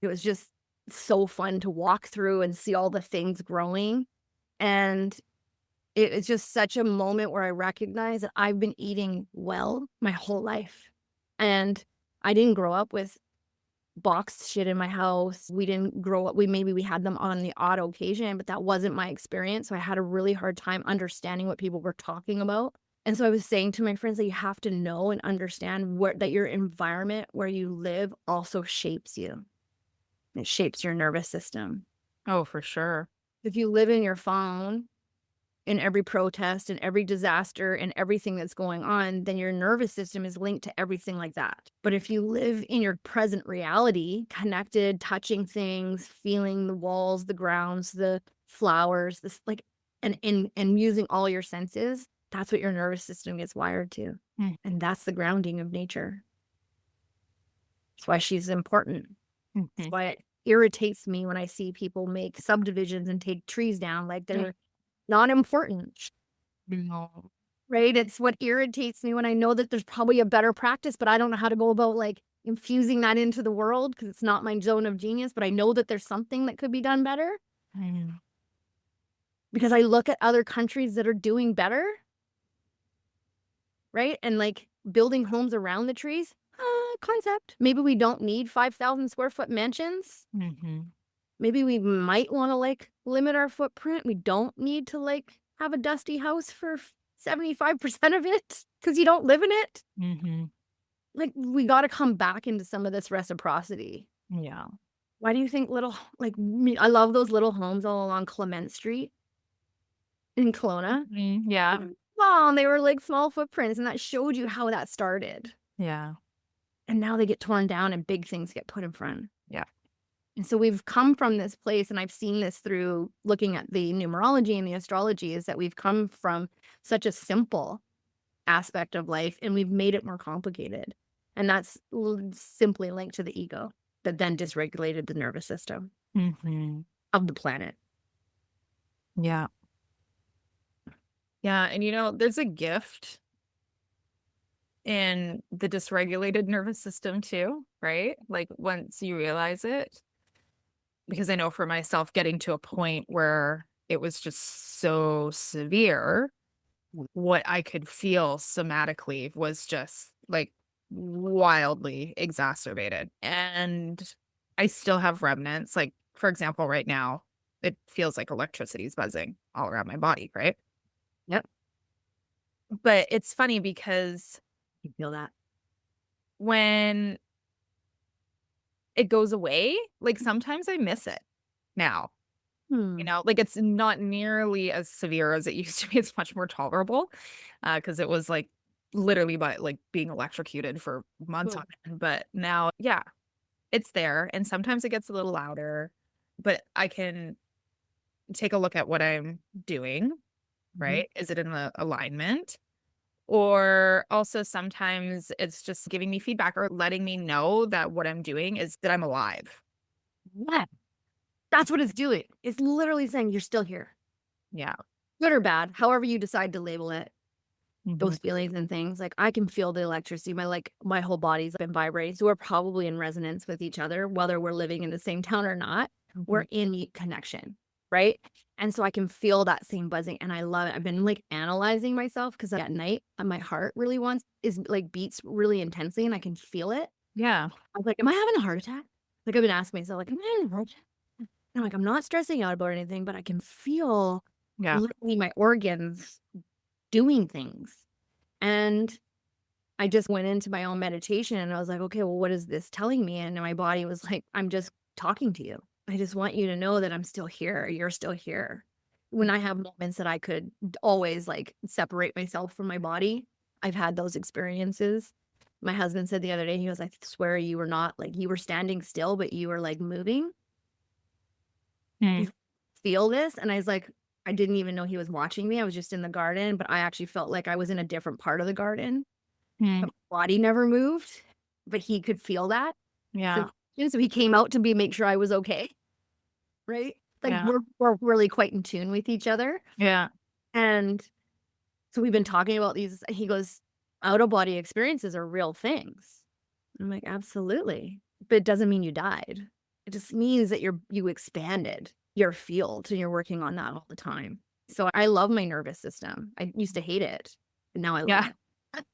It was just so fun to walk through and see all the things growing. And it's just such a moment where I recognize that I've been eating well my whole life. And I didn't grow up with boxed shit in my house. We didn't grow up, we had them on the odd occasion, but that wasn't my experience. So I had a really hard time understanding what people were talking about. And so I was saying to my friends that you have to know and understand that your environment where you live also shapes you. It shapes your nervous system. Oh, for sure. If you live in your phone, in every protest and every disaster and everything that's going on, then your nervous system is linked to everything like that. But if you live in your present reality, connected, touching things, feeling the walls, the grounds, the flowers, this like, and using all your senses, that's what your nervous system gets wired to. And that's the grounding of nature. That's why she's important. That's why it irritates me when I see people make subdivisions and take trees down like they're not important. No. Right? It's what irritates me when I know that there's probably a better practice, but I don't know how to go about like infusing that into the world because it's not my zone of genius, but I know that there's something that could be done better. Because I look at other countries that are doing better, right? And like building homes around the trees, concept. Maybe we don't need 5,000 square foot mansions. Maybe we might want to like limit our footprint. We don't need to like have a dusty house for 75% of it because you don't live in it. Like we got to come back into some of this reciprocity. Yeah. Why do you think I love those little homes all along Clement Street in Kelowna? Yeah. Wow, and they were like small footprints, and that showed you how that started. Yeah. And now they get torn down and big things get put in front. Yeah. And so we've come from this place, and I've seen this through looking at the numerology and the astrology, is that we've come from such a simple aspect of life and we've made it more complicated. And that's simply linked to the ego that then dysregulated the nervous system of the planet. Yeah. Yeah. And there's a gift in the dysregulated nervous system too, right? Like once you realize it, because I know for myself, getting to a point where it was just so severe, what I could feel somatically was just like wildly exacerbated. And I still have remnants. Like, for example, right now, it feels like electricity is buzzing all around my body, right? Yep. But it's funny because You feel that? when it goes away, like sometimes I miss it now. Like it's not nearly as severe as it used to be. It's much more tolerable because it was like literally by like being electrocuted for months on end. But now, yeah, it's there. And sometimes it gets a little louder, but I can take a look at what I'm doing, right? Is it in the alignment? Or also sometimes it's just giving me feedback or letting me know that what I'm doing is that I'm alive. Yeah. That's what it's doing. It's literally saying you're still here. Yeah. Good or bad, however you decide to label it. Those feelings and things. Like I can feel the electricity. My whole body's been vibrating. So we're probably in resonance with each other, whether we're living in the same town or not. We're in connection, right? And so I can feel that same buzzing, and I love it. I've been like analyzing myself because at night my heart really beats really intensely, and I can feel it. Yeah. I was like, am I having a heart attack? Like I've been asking myself, like, am I having a heart attack? And I'm like, I'm not stressing out about anything, but I can feel literally my organs doing things. And I just went into my own meditation and I was like, okay, well, what is this telling me? And my body was like, I'm just talking to you. I just want you to know that I'm still here. You're still here. When I have moments that I could always like separate myself from my body, I've had those experiences. My husband said the other day, he goes, I swear you were not like, you were standing still, but you were like moving. Hmm. You feel this? And I was like, I didn't even know he was watching me. I was just in the garden, but I actually felt like I was in a different part of the garden. Hmm. My body never moved, but he could feel that. Yeah. So he came out to make sure I was okay. Right? Like Yeah. we're really quite in tune with each other. Yeah. And so we've been talking about these. He goes, out of body experiences are real things. I'm like, absolutely. But it doesn't mean you died. It just means that you expanded your field and you're working on that all the time. So I love my nervous system. I used to hate it, and now I love Yeah. it.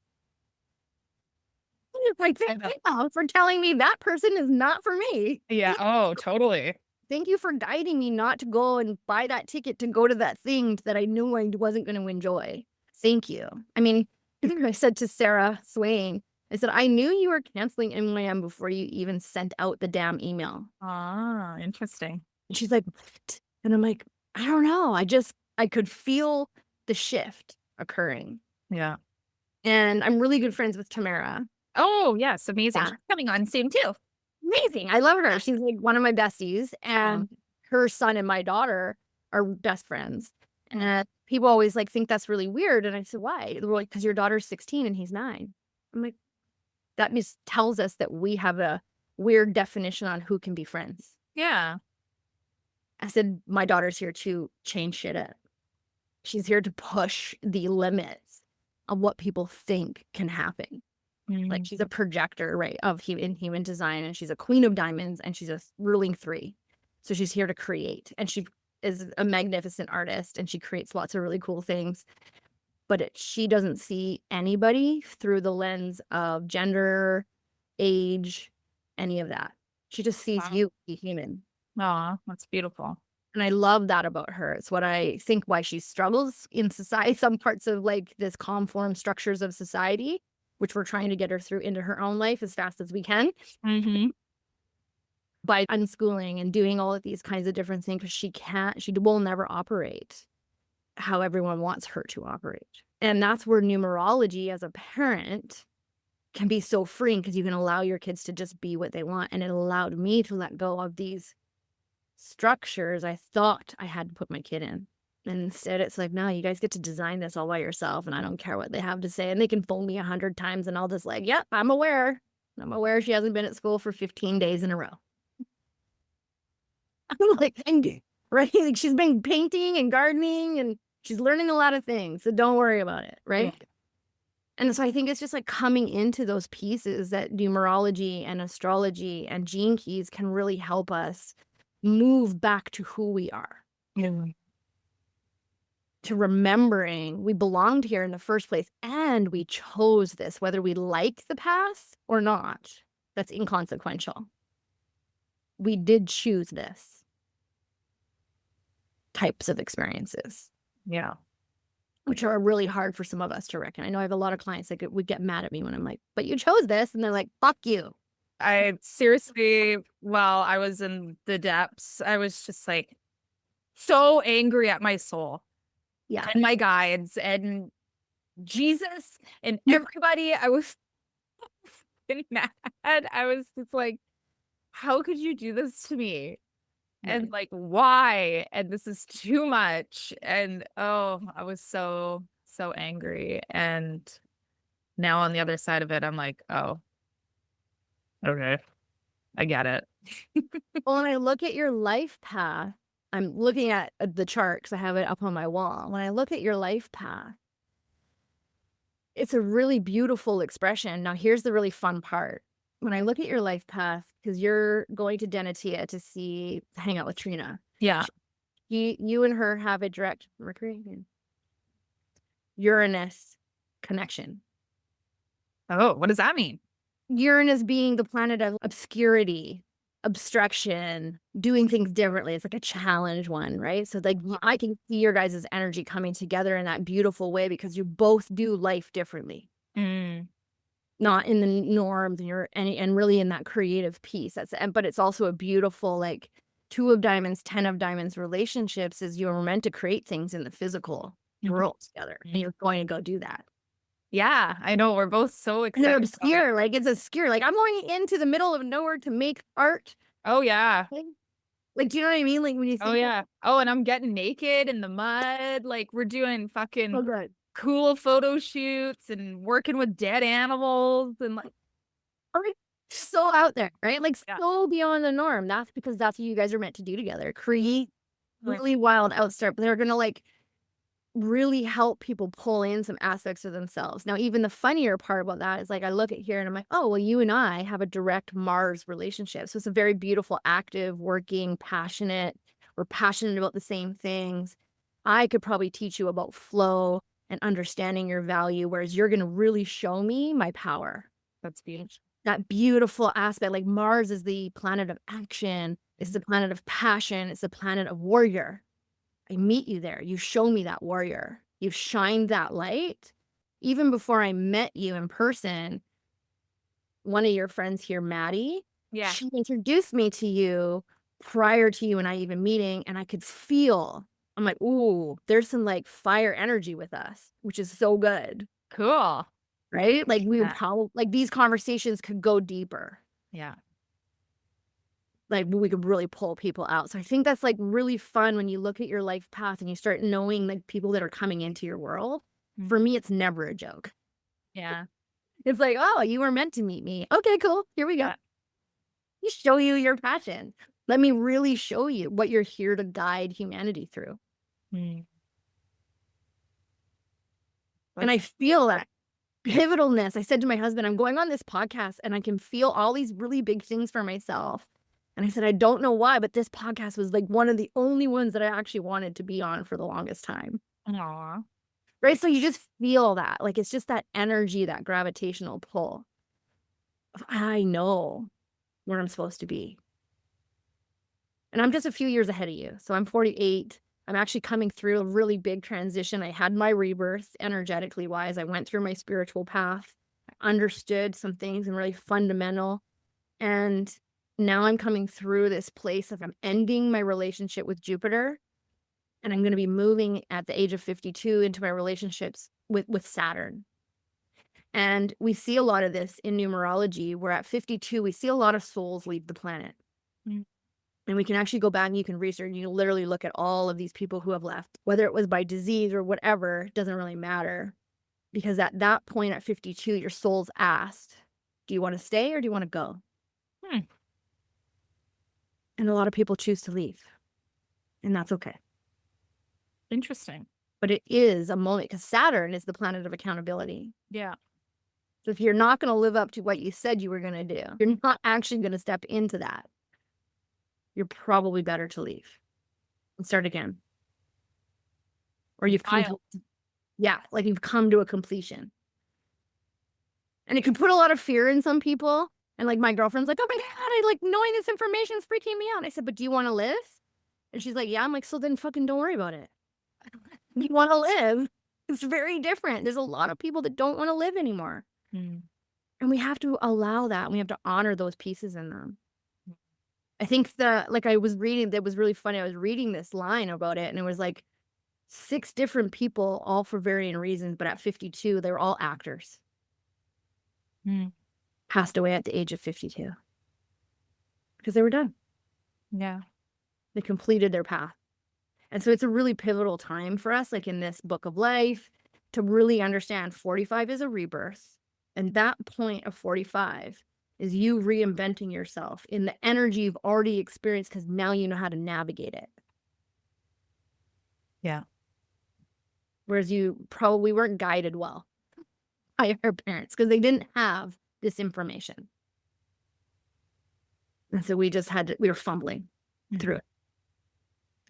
Like, thank you for telling me that person is not for me. Yeah. Oh, totally. Thank you for guiding me not to go and buy that ticket to go to that thing that I knew I wasn't going to enjoy. Thank you. I mean, I said to Sarah Swain, I said, I knew you were canceling MYM before you even sent out the damn email. Ah, interesting. And she's like, what? And I'm like, I don't know. I could feel the shift occurring. Yeah. And I'm really good friends with Tamara. Oh, yes. Amazing. Yeah. She's coming on soon too. Amazing. I love her. She's like one of my besties. And her son and my daughter are best friends. And people always like think that's really weird. And I said, why? They're like, because your daughter's 16 and he's 9. I'm like, that tells us that we have a weird definition on who can be friends. Yeah. I said, my daughter's here to change shit up. She's here to push the limits of what people think can happen. Like she's a projector, right, in human design, and she's a queen of diamonds, and she's a ruling 3. So she's here to create, and she is a magnificent artist, and she creates lots of really cool things. But she doesn't see anybody through the lens of gender, age, any of that. She just sees you, the human. Aw, that's beautiful. And I love that about her. It's what I think why she struggles in society, some parts of like this conform structures of society, which we're trying to get her through into her own life as fast as we can. By unschooling and doing all of these kinds of different things, because she will never operate how everyone wants her to operate. And that's where numerology as a parent can be so freeing, because you can allow your kids to just be what they want. And it allowed me to let go of these structures I thought I had to put my kid in. And instead it's like, no, you guys get to design this all by yourself, and I don't care what they have to say. And they can phone me 100 times and I'll just like, yep, I'm aware she hasn't been at school for 15 days in a row. I'm like, right? Like she's been painting and gardening and she's learning a lot of things. So don't worry about it, right? Yeah. And so I think it's just like coming into those pieces that numerology and astrology and gene keys can really help us move back to who we are. Yeah. To remembering we belonged here in the first place, and we chose this, whether we like the past or not. That's inconsequential. We did choose this types of experiences. Yeah. Which are really hard for some of us to reckon. I know I have a lot of clients that would get mad at me when I'm like, but you chose this. And they're like, fuck you. I seriously, while I was in the depths, I was just like so angry at my soul. Yeah. And my guides and Jesus and everybody. I was mad. I was just like, how could you do this to me? And like, why? And this is too much. And I was so angry. And now on the other side of it, I'm like, oh, okay, I get it. Well, when I look at your life path, I'm looking at the chart because I have it up on my wall. When I look at your life path, it's a really beautiful expression. Now, here's the really fun part. When I look at your life path, because you're going to Denetia to hang out with Trina. Yeah. You and her have a direct Mercury, Uranus connection. Oh, what does that mean? Uranus being the planet of obscurity, obstruction, doing things differently. It's like a challenge one, right? So like I can see your guys' energy coming together in that beautiful way because you both do life differently. Not in the norms, and really in that creative piece. But it's also a beautiful, like, Two of Diamonds, 10 of Diamonds relationships is you're meant to create things in the physical world together, and you're going to go do that. Yeah, I know. We're both so And they're excited. obscure, like it's obscure. Like I'm going into the middle of nowhere to make art. Oh, yeah. Like, do you know what I mean? Like when you think, Oh, yeah. Oh, and I'm getting naked in the mud. Like we're doing fucking oh, good. cool photo shoots and working with dead animals and like, So out there, right? Like Yeah. so beyond the norm. That's because that's what you guys are meant to do together. Create really wild outstart, but they're gonna like really help people pull in some aspects of themselves. Now, even the funnier part about that is like I look at here and I'm like, oh, well, you and I have a direct Mars relationship. So it's a very beautiful, active, working, passionate. We're passionate about the same things. I could probably teach you about flow and understanding your value, whereas you're going to really show me my power. That's beautiful. That beautiful aspect. Like Mars is the planet of action. It's the planet of passion. It's the planet of warrior. I meet you there. You show me that warrior. You've shined that light. Even before I met you in person, one of your friends here, Maddie, Yeah. she introduced me to you prior to you and I even meeting, and I could feel, I'm like, ooh, there's some like fire energy with us, which is so good. Cool. Right? Like we would Yeah. probably, like these conversations could go deeper. Yeah. Like we could really pull people out. So I think that's like really fun when you look at your life path and you start knowing like people that are coming into your world. Mhm. For me, it's never a joke. Yeah. It's like, oh, you were meant to meet me. Okay, cool. Here we go. Yeah. You show you your passion. Let me really show you what you're here to guide humanity through. Mm. And I feel that pivotalness. I said to my husband, I'm going on this podcast and I can feel all these really big things for myself. And I said, I don't know why, but this podcast was like one of the only ones that I actually wanted to be on for the longest time. Aw. Right? So you just feel that. Like it's just that energy, that gravitational pull. I know where I'm supposed to be. And I'm just a few years ahead of you. So I'm 48. I'm actually coming through a really big transition. I had my rebirth energetically wise. I went through my spiritual path. I understood some things and really fundamental. And now I'm coming through this place of I'm ending my relationship with Jupiter. And I'm going to be moving at the age of 52 into my relationships with Saturn. And we see a lot of this in numerology, where at 52, we see a lot of souls leave the planet. Mm. And we can actually go back and you can research, you can literally look at all of these people who have left, whether it was by disease or whatever, it doesn't really matter. Because at that point at 52, your soul's asked, do you want to stay or do you want to go? Hmm. And a lot of people choose to leave. And that's okay. Interesting. But it is a moment because Saturn is the planet of accountability. Yeah. So if you're not going to live up to what you said you were going to do, you're not actually going to step into that. You're probably better to leave and start again. Or you've come to, like you've come to a completion. And it can put a lot of fear in some people. And like my girlfriend's like, oh my God, I like knowing this information is freaking me out. I said, but do you want to live? And she's like, yeah. I'm like, so then fucking don't worry about it. You want to live. It's very different. There's a lot of people that don't want to live anymore. Mm. And we have to allow that. And we have to honor those pieces in them. I think like I was reading, that was really funny. I was reading this line about it and it was like 6 different people, all for varying reasons. But at 52, they were all actors. Mm. Passed away at the age of 52 because they were done. Yeah. They completed their path. And so it's a really pivotal time for us, like in this book of life, to really understand 45 is a rebirth. And that point of 45 is you reinventing yourself in the energy you've already experienced because now you know how to navigate it. Yeah. Whereas you probably weren't guided well by your parents because they didn't have this information. And so we were fumbling through it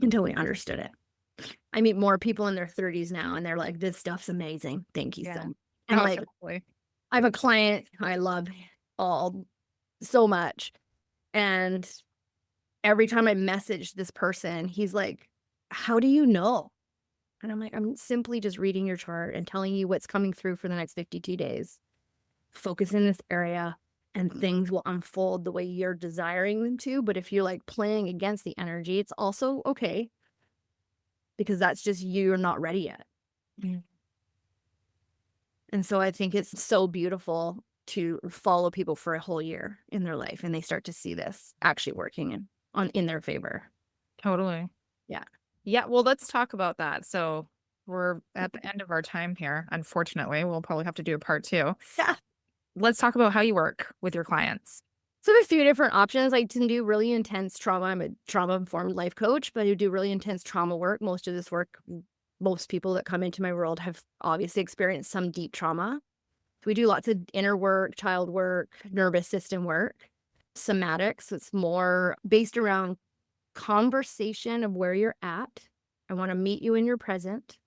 until we understood it. I meet more people in their 30s now and they're like, this stuff's amazing. Thank you so much. And like, totally. I have a client I love all so much. And every time I message this person, he's like, how do you know? And I'm like, I'm simply just reading your chart and telling you what's coming through for the next 52 days. Focus in this area. and things will unfold the way you're desiring them to. But if you're like playing against the energy, it's also okay, because that's just you're not ready yet. Mm. And so I think it's so beautiful to follow people for a whole year in their life, and they start to see this actually working in their favor. Totally. Yeah. Yeah. Well, let's talk about that. So we're at the end of our time here. Unfortunately, we'll probably have to do a part 2. Yeah. Let's talk about how you work with your clients. So there's a few different options. I can do really intense trauma. I'm a trauma-informed life coach, but I do really intense trauma work. Most of this work, most people that come into my world have obviously experienced some deep trauma. So we do lots of inner work, child work, nervous system work, somatics. It's more based around conversation of where you're at. I want to meet you in your present.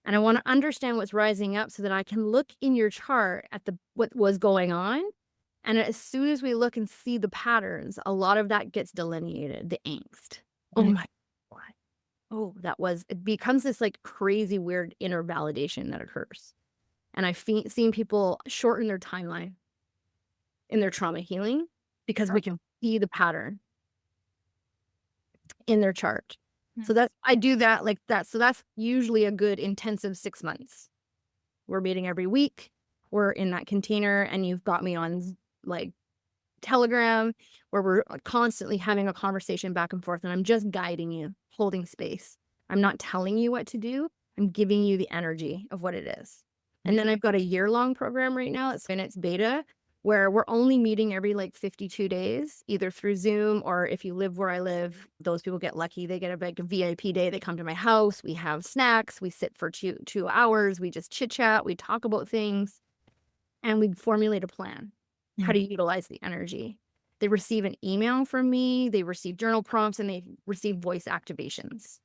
And I want to understand what's rising up so that I can look in your chart at what was going on. And as soon as we look and see the patterns, a lot of that gets delineated, the angst. Oh my God. Oh, it becomes this like crazy, weird inner validation that occurs. And I've seen people shorten their timeline in their trauma healing because we can see the pattern in their chart. So I do that like that. So that's usually a good intensive 6 months. We're meeting every week. We're in that container, and you've got me on like Telegram, where we're constantly having a conversation back and forth, and I'm just guiding you, holding space. I'm not telling you what to do. I'm giving you the energy of what it is. And then I've got a year-long program right now. It's in its beta, where we're only meeting every like 52 days, either through Zoom, or if you live where I live, those people get lucky. They get a VIP day. They come to my house. We have snacks. We sit for 2 hours. We just chit chat. We talk about things, and we formulate a plan, how to utilize the energy. They receive an email from me. They receive journal prompts, and they receive voice activations.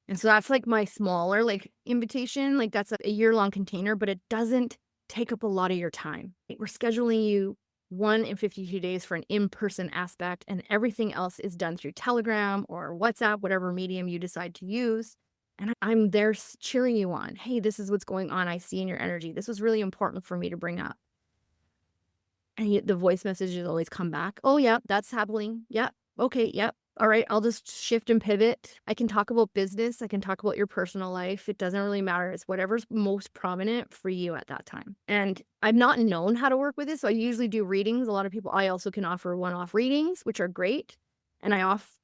And so that's like my smaller like invitation. Like that's a year-long container, but it doesn't take up a lot of your time. We're scheduling you 1 in 52 days for an in-person aspect, and everything else is done through Telegram or WhatsApp, whatever medium you decide to use. And I'm there cheering you on. Hey, this is what's going on. I see in your energy. This was really important for me to bring up. And the voice messages always come back. Oh, yeah, that's happening. Yeah. Okay. Yep. All right. I'll just shift and pivot. I can talk about business. I can talk about your personal life. It doesn't really matter. It's whatever's most prominent for you at that time. And I've not known how to work with this. So I usually do readings. A lot of people, I also can offer one-off readings, which are great. And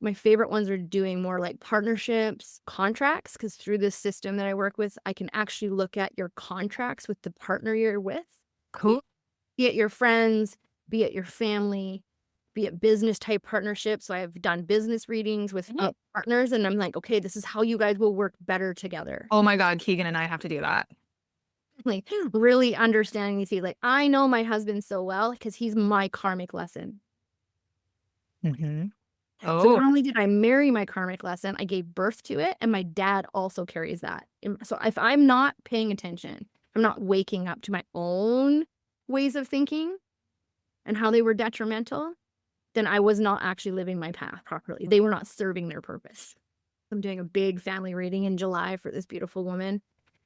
my favorite ones are doing more like partnerships, contracts, because through this system that I work with, I can actually look at your contracts with the partner you're with. Cool. Be it your friends, be it your family, be it business type partnerships. So I've done business readings with partners, and I'm like, okay, this is how you guys will work better together. Oh my God, Keegan and I have to do that. Like really understanding these. Like, I know my husband so well because he's my karmic lesson. Oh. So not only did I marry my karmic lesson, I gave birth to it, and my dad also carries that. So if I'm not paying attention, I'm not waking up to my own ways of thinking and how they were detrimental, then I was not actually living my path properly. They were not serving their purpose. I'm doing a big family reading in July for this beautiful woman.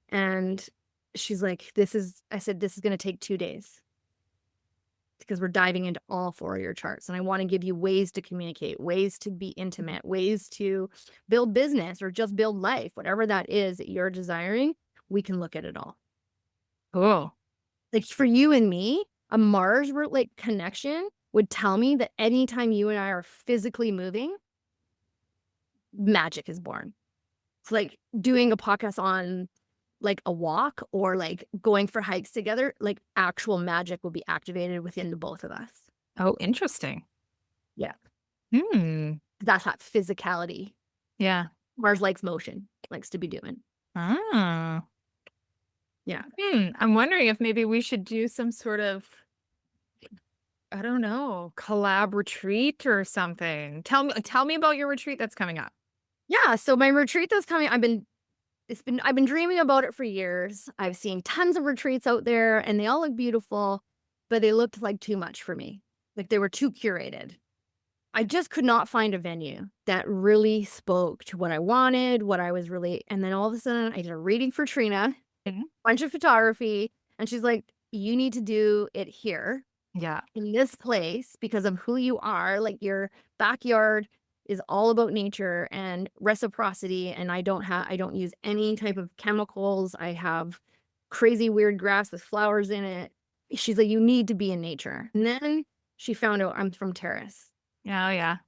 And she's like, I said, this is going to take 2 days because we're diving into all 4 of your charts. And I want to give you ways to communicate, ways to be intimate, ways to build business or just build life, whatever that is that you're desiring. We can look at it all. Cool. Like for you and me, a Mars like connection would tell me that anytime you and I are physically moving, magic is born. It's like doing a podcast on like a walk or like going for hikes together, like actual magic will be activated within the both of us. Oh, interesting. Yeah. That's that physicality. Yeah. Mars likes motion, likes to be doing. Ah. Yeah. I'm wondering if maybe we should do some sort of, I don't know, collab retreat or something. Tell me about your retreat that's coming up. Yeah. So my retreat that's coming, I've been dreaming about it for years. I've seen tons of retreats out there and they all look beautiful, but they looked like too much for me. Like they were too curated. I just could not find a venue that really spoke to what I wanted, what I was really, and then all of a sudden I did a reading for Trina, a bunch of photography, and she's like, you need to do it here Yeah. in this place because of who you are. Like your backyard is all about nature and reciprocity. And I don't use any type of chemicals. I have crazy weird grass with flowers in it. She's like, you need to be in nature. And then she found out I'm from Terrace Oh, yeah.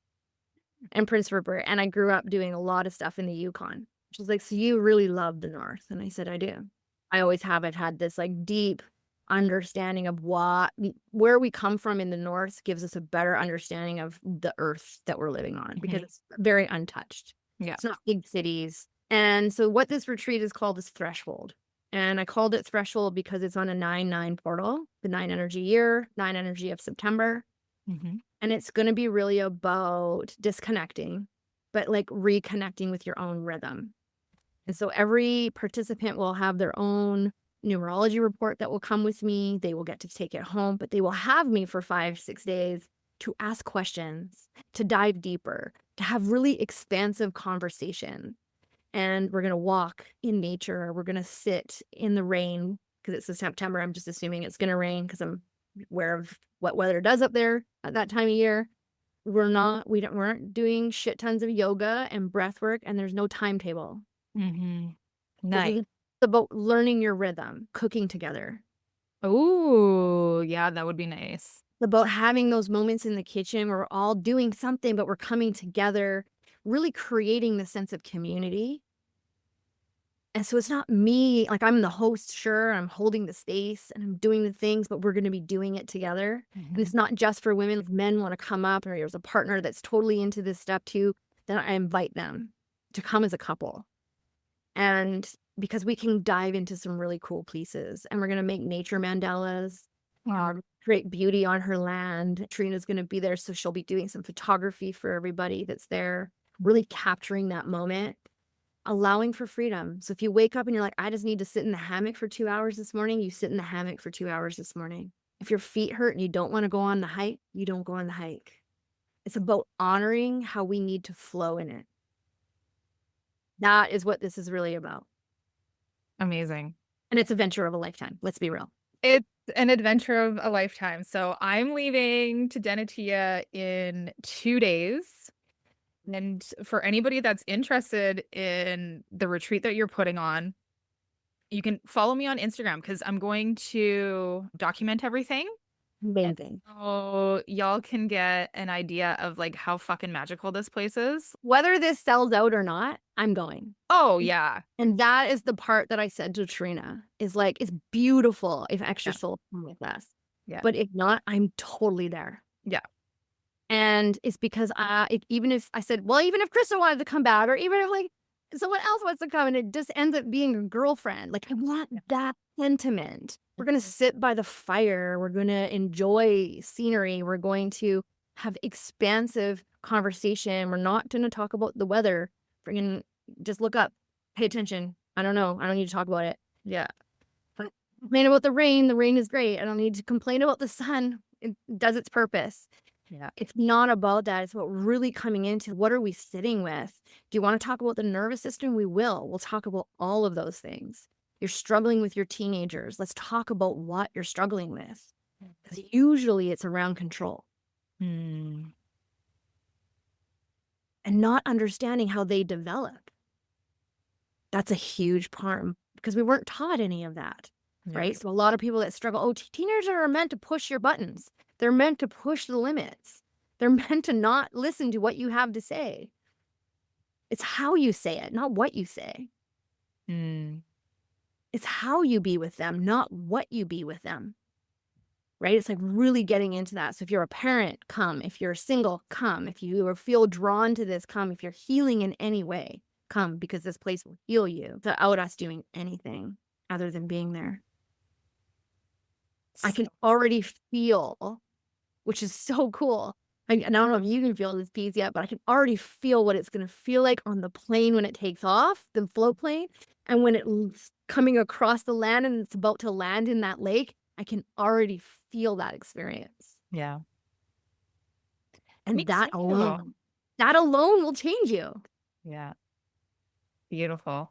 and Prince Rupert. And I grew up doing a lot of stuff in the Yukon. She's like, so you really love the North? And I said, I do. I always have. I've had this like deep understanding of where we come from in the North gives us a better understanding of the earth that we're living on because it's very untouched. Yeah. It's not big cities. And so what this retreat is called is Threshold. And I called it Threshold because it's on a 9/9 portal, the 9 energy year, 9 energy of September. And it's going to be really about disconnecting, but like reconnecting with your own rhythm. And so every participant will have their own numerology report that will come with me. They will get to take it home, but they will have me for 5-6 days to ask questions, to dive deeper, to have really expansive conversation. And we're going to walk in nature. We're going to sit in the rain because it's September. I'm just assuming it's going to rain because I'm aware of what weather does up there at that time of year. We aren't doing shit tons of yoga and breath work, and there's no timetable. Nice. It's about learning your rhythm, cooking together. Oh, yeah, that would be nice. It's about having those moments in the kitchen where we're all doing something, but we're coming together, really creating the sense of community. And so it's not me, like I'm the host, sure, I'm holding the space and I'm doing the things, but we're going to be doing it together. And it's not just for women. If men want to come up or there's a partner that's totally into this stuff too, then I invite them to come as a couple. And because we can dive into some really cool pieces and we're going to make nature mandalas, create beauty on her land. Trina's going to be there. So she'll be doing some photography for everybody that's there, really capturing that moment, allowing for freedom. So if you wake up and you're like, I just need to sit in the hammock for 2 hours this morning, you sit in the hammock for 2 hours this morning. If your feet hurt and you don't want to go on the hike, you don't go on the hike. It's about honoring how we need to flow in it. That is what this is really about. Amazing. And it's a venture of a lifetime. Let's be real. It's an adventure of a lifetime. So I'm leaving to Denetia in 2 days. And for anybody that's interested in the retreat that you're putting on, you can follow me on Instagram because I'm going to document everything. Amazing. So y'all can get an idea of like how fucking magical this place is. Whether this sells out or not, I'm going. Oh, yeah. And that is the part that I said to Trina is like, it's beautiful if extra souls come with us. Yeah. But if not, I'm totally there. Yeah. And it's because even if I said, well, even if Krysta wanted to come back, or even if like someone else wants to come and it just ends up being a girlfriend, like I want that sentiment. We're going to sit by the fire. We're going to enjoy scenery. We're going to have expansive conversation. We're not going to talk about the weather. We're going to just look up, pay attention. I don't know. I don't need to talk about it. Yeah. But complain about the rain. The rain is great. I don't need to complain about the sun. It does its purpose. Yeah. It's not about that. It's about really coming into what are we sitting with? Do you want to talk about the nervous system? We will. We'll talk about all of those things. You're struggling with your teenagers. Let's talk about what you're struggling with. Because usually it's around control. And not understanding how they develop. That's a huge part because we weren't taught any of that. Yeah. Right? So a lot of people that struggle, teenagers are meant to push your buttons. They're meant to push the limits. They're meant to not listen to what you have to say. It's how you say it, not what you say. It's how you be with them, not what you be with them. Right? It's like really getting into that. So if you're a parent, come. If you're single, come. If you feel drawn to this, come. If you're healing in any way, come, because this place will heal you without us doing anything other than being there. I can already feel, which is so cool. I don't know if you can feel this piece yet, but I can already feel what it's going to feel like on the plane when it takes off, the float plane, and when it's coming across the land and it's about to land in that lake. I can already feel that experience. Yeah. And Me that too. alone will change you. Yeah. Beautiful.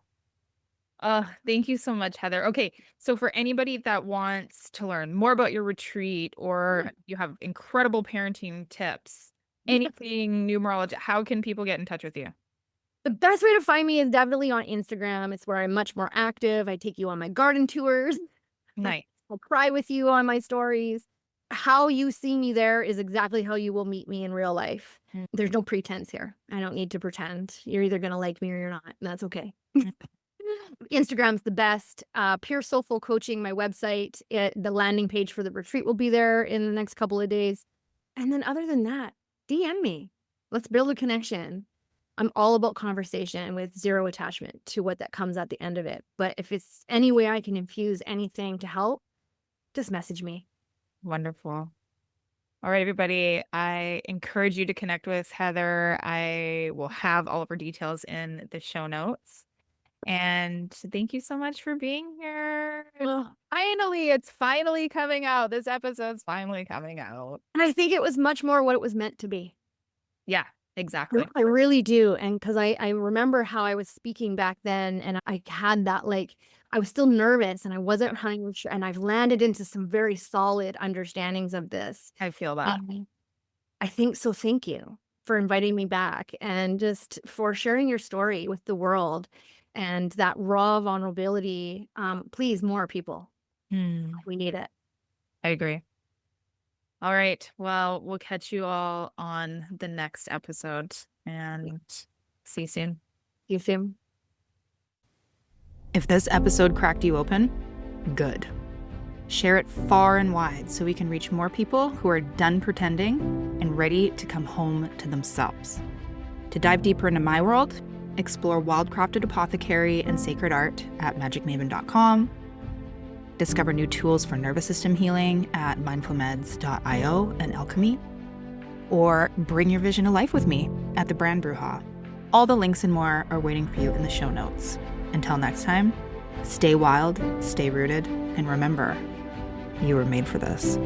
Thank you so much, Heather. Okay, so for anybody that wants to learn more about your retreat or you have incredible parenting tips, anything numerology, how can people get in touch with you? The best way to find me is definitely on Instagram. It's where I'm much more active. I take you on my garden tours. Nice. I'll cry with you on my stories. How you see me there is exactly how you will meet me in real life. Mm. There's no pretense here. I don't need to pretend. You're either going to like me or you're not. And that's okay. Instagram's the best. Pure Soulful Coaching, my website. The landing page for the retreat will be there in the next couple of days. And then other than that, DM me. Let's build a connection. I'm all about conversation with zero attachment to what that comes at the end of it. But if it's any way I can infuse anything to help, just message me. Wonderful. All right, everybody. I encourage you to connect with Heather. I will have all of her details in the show notes. And thank you so much for being here. Finally, it's finally coming out. This episode's finally coming out. And I think it was much more what it was meant to be. Yeah, exactly. I really do. And because I remember how I was speaking back then, and I had that, like, I was still nervous and I wasn't 100% sure. And I've landed into some very solid understandings of this. I feel that. I think so. Thank you for inviting me back and just for sharing your story with the world and that raw vulnerability. Please, more people. We need it. I agree. All right. Well, we'll catch you all on the next episode and see you soon. See you soon. If this episode cracked you open, good. Share it far and wide so we can reach more people who are done pretending and ready to come home to themselves. To dive deeper into my world, explore Wildcrafted Apothecary and Sacred Art at magicmaven.com. Discover new tools for nervous system healing at mindfulmeds.io and Alchemy. Or bring your vision to life with me at the Brand Bruja. All the links and more are waiting for you in the show notes. Until next time, stay wild, stay rooted, and remember, you were made for this.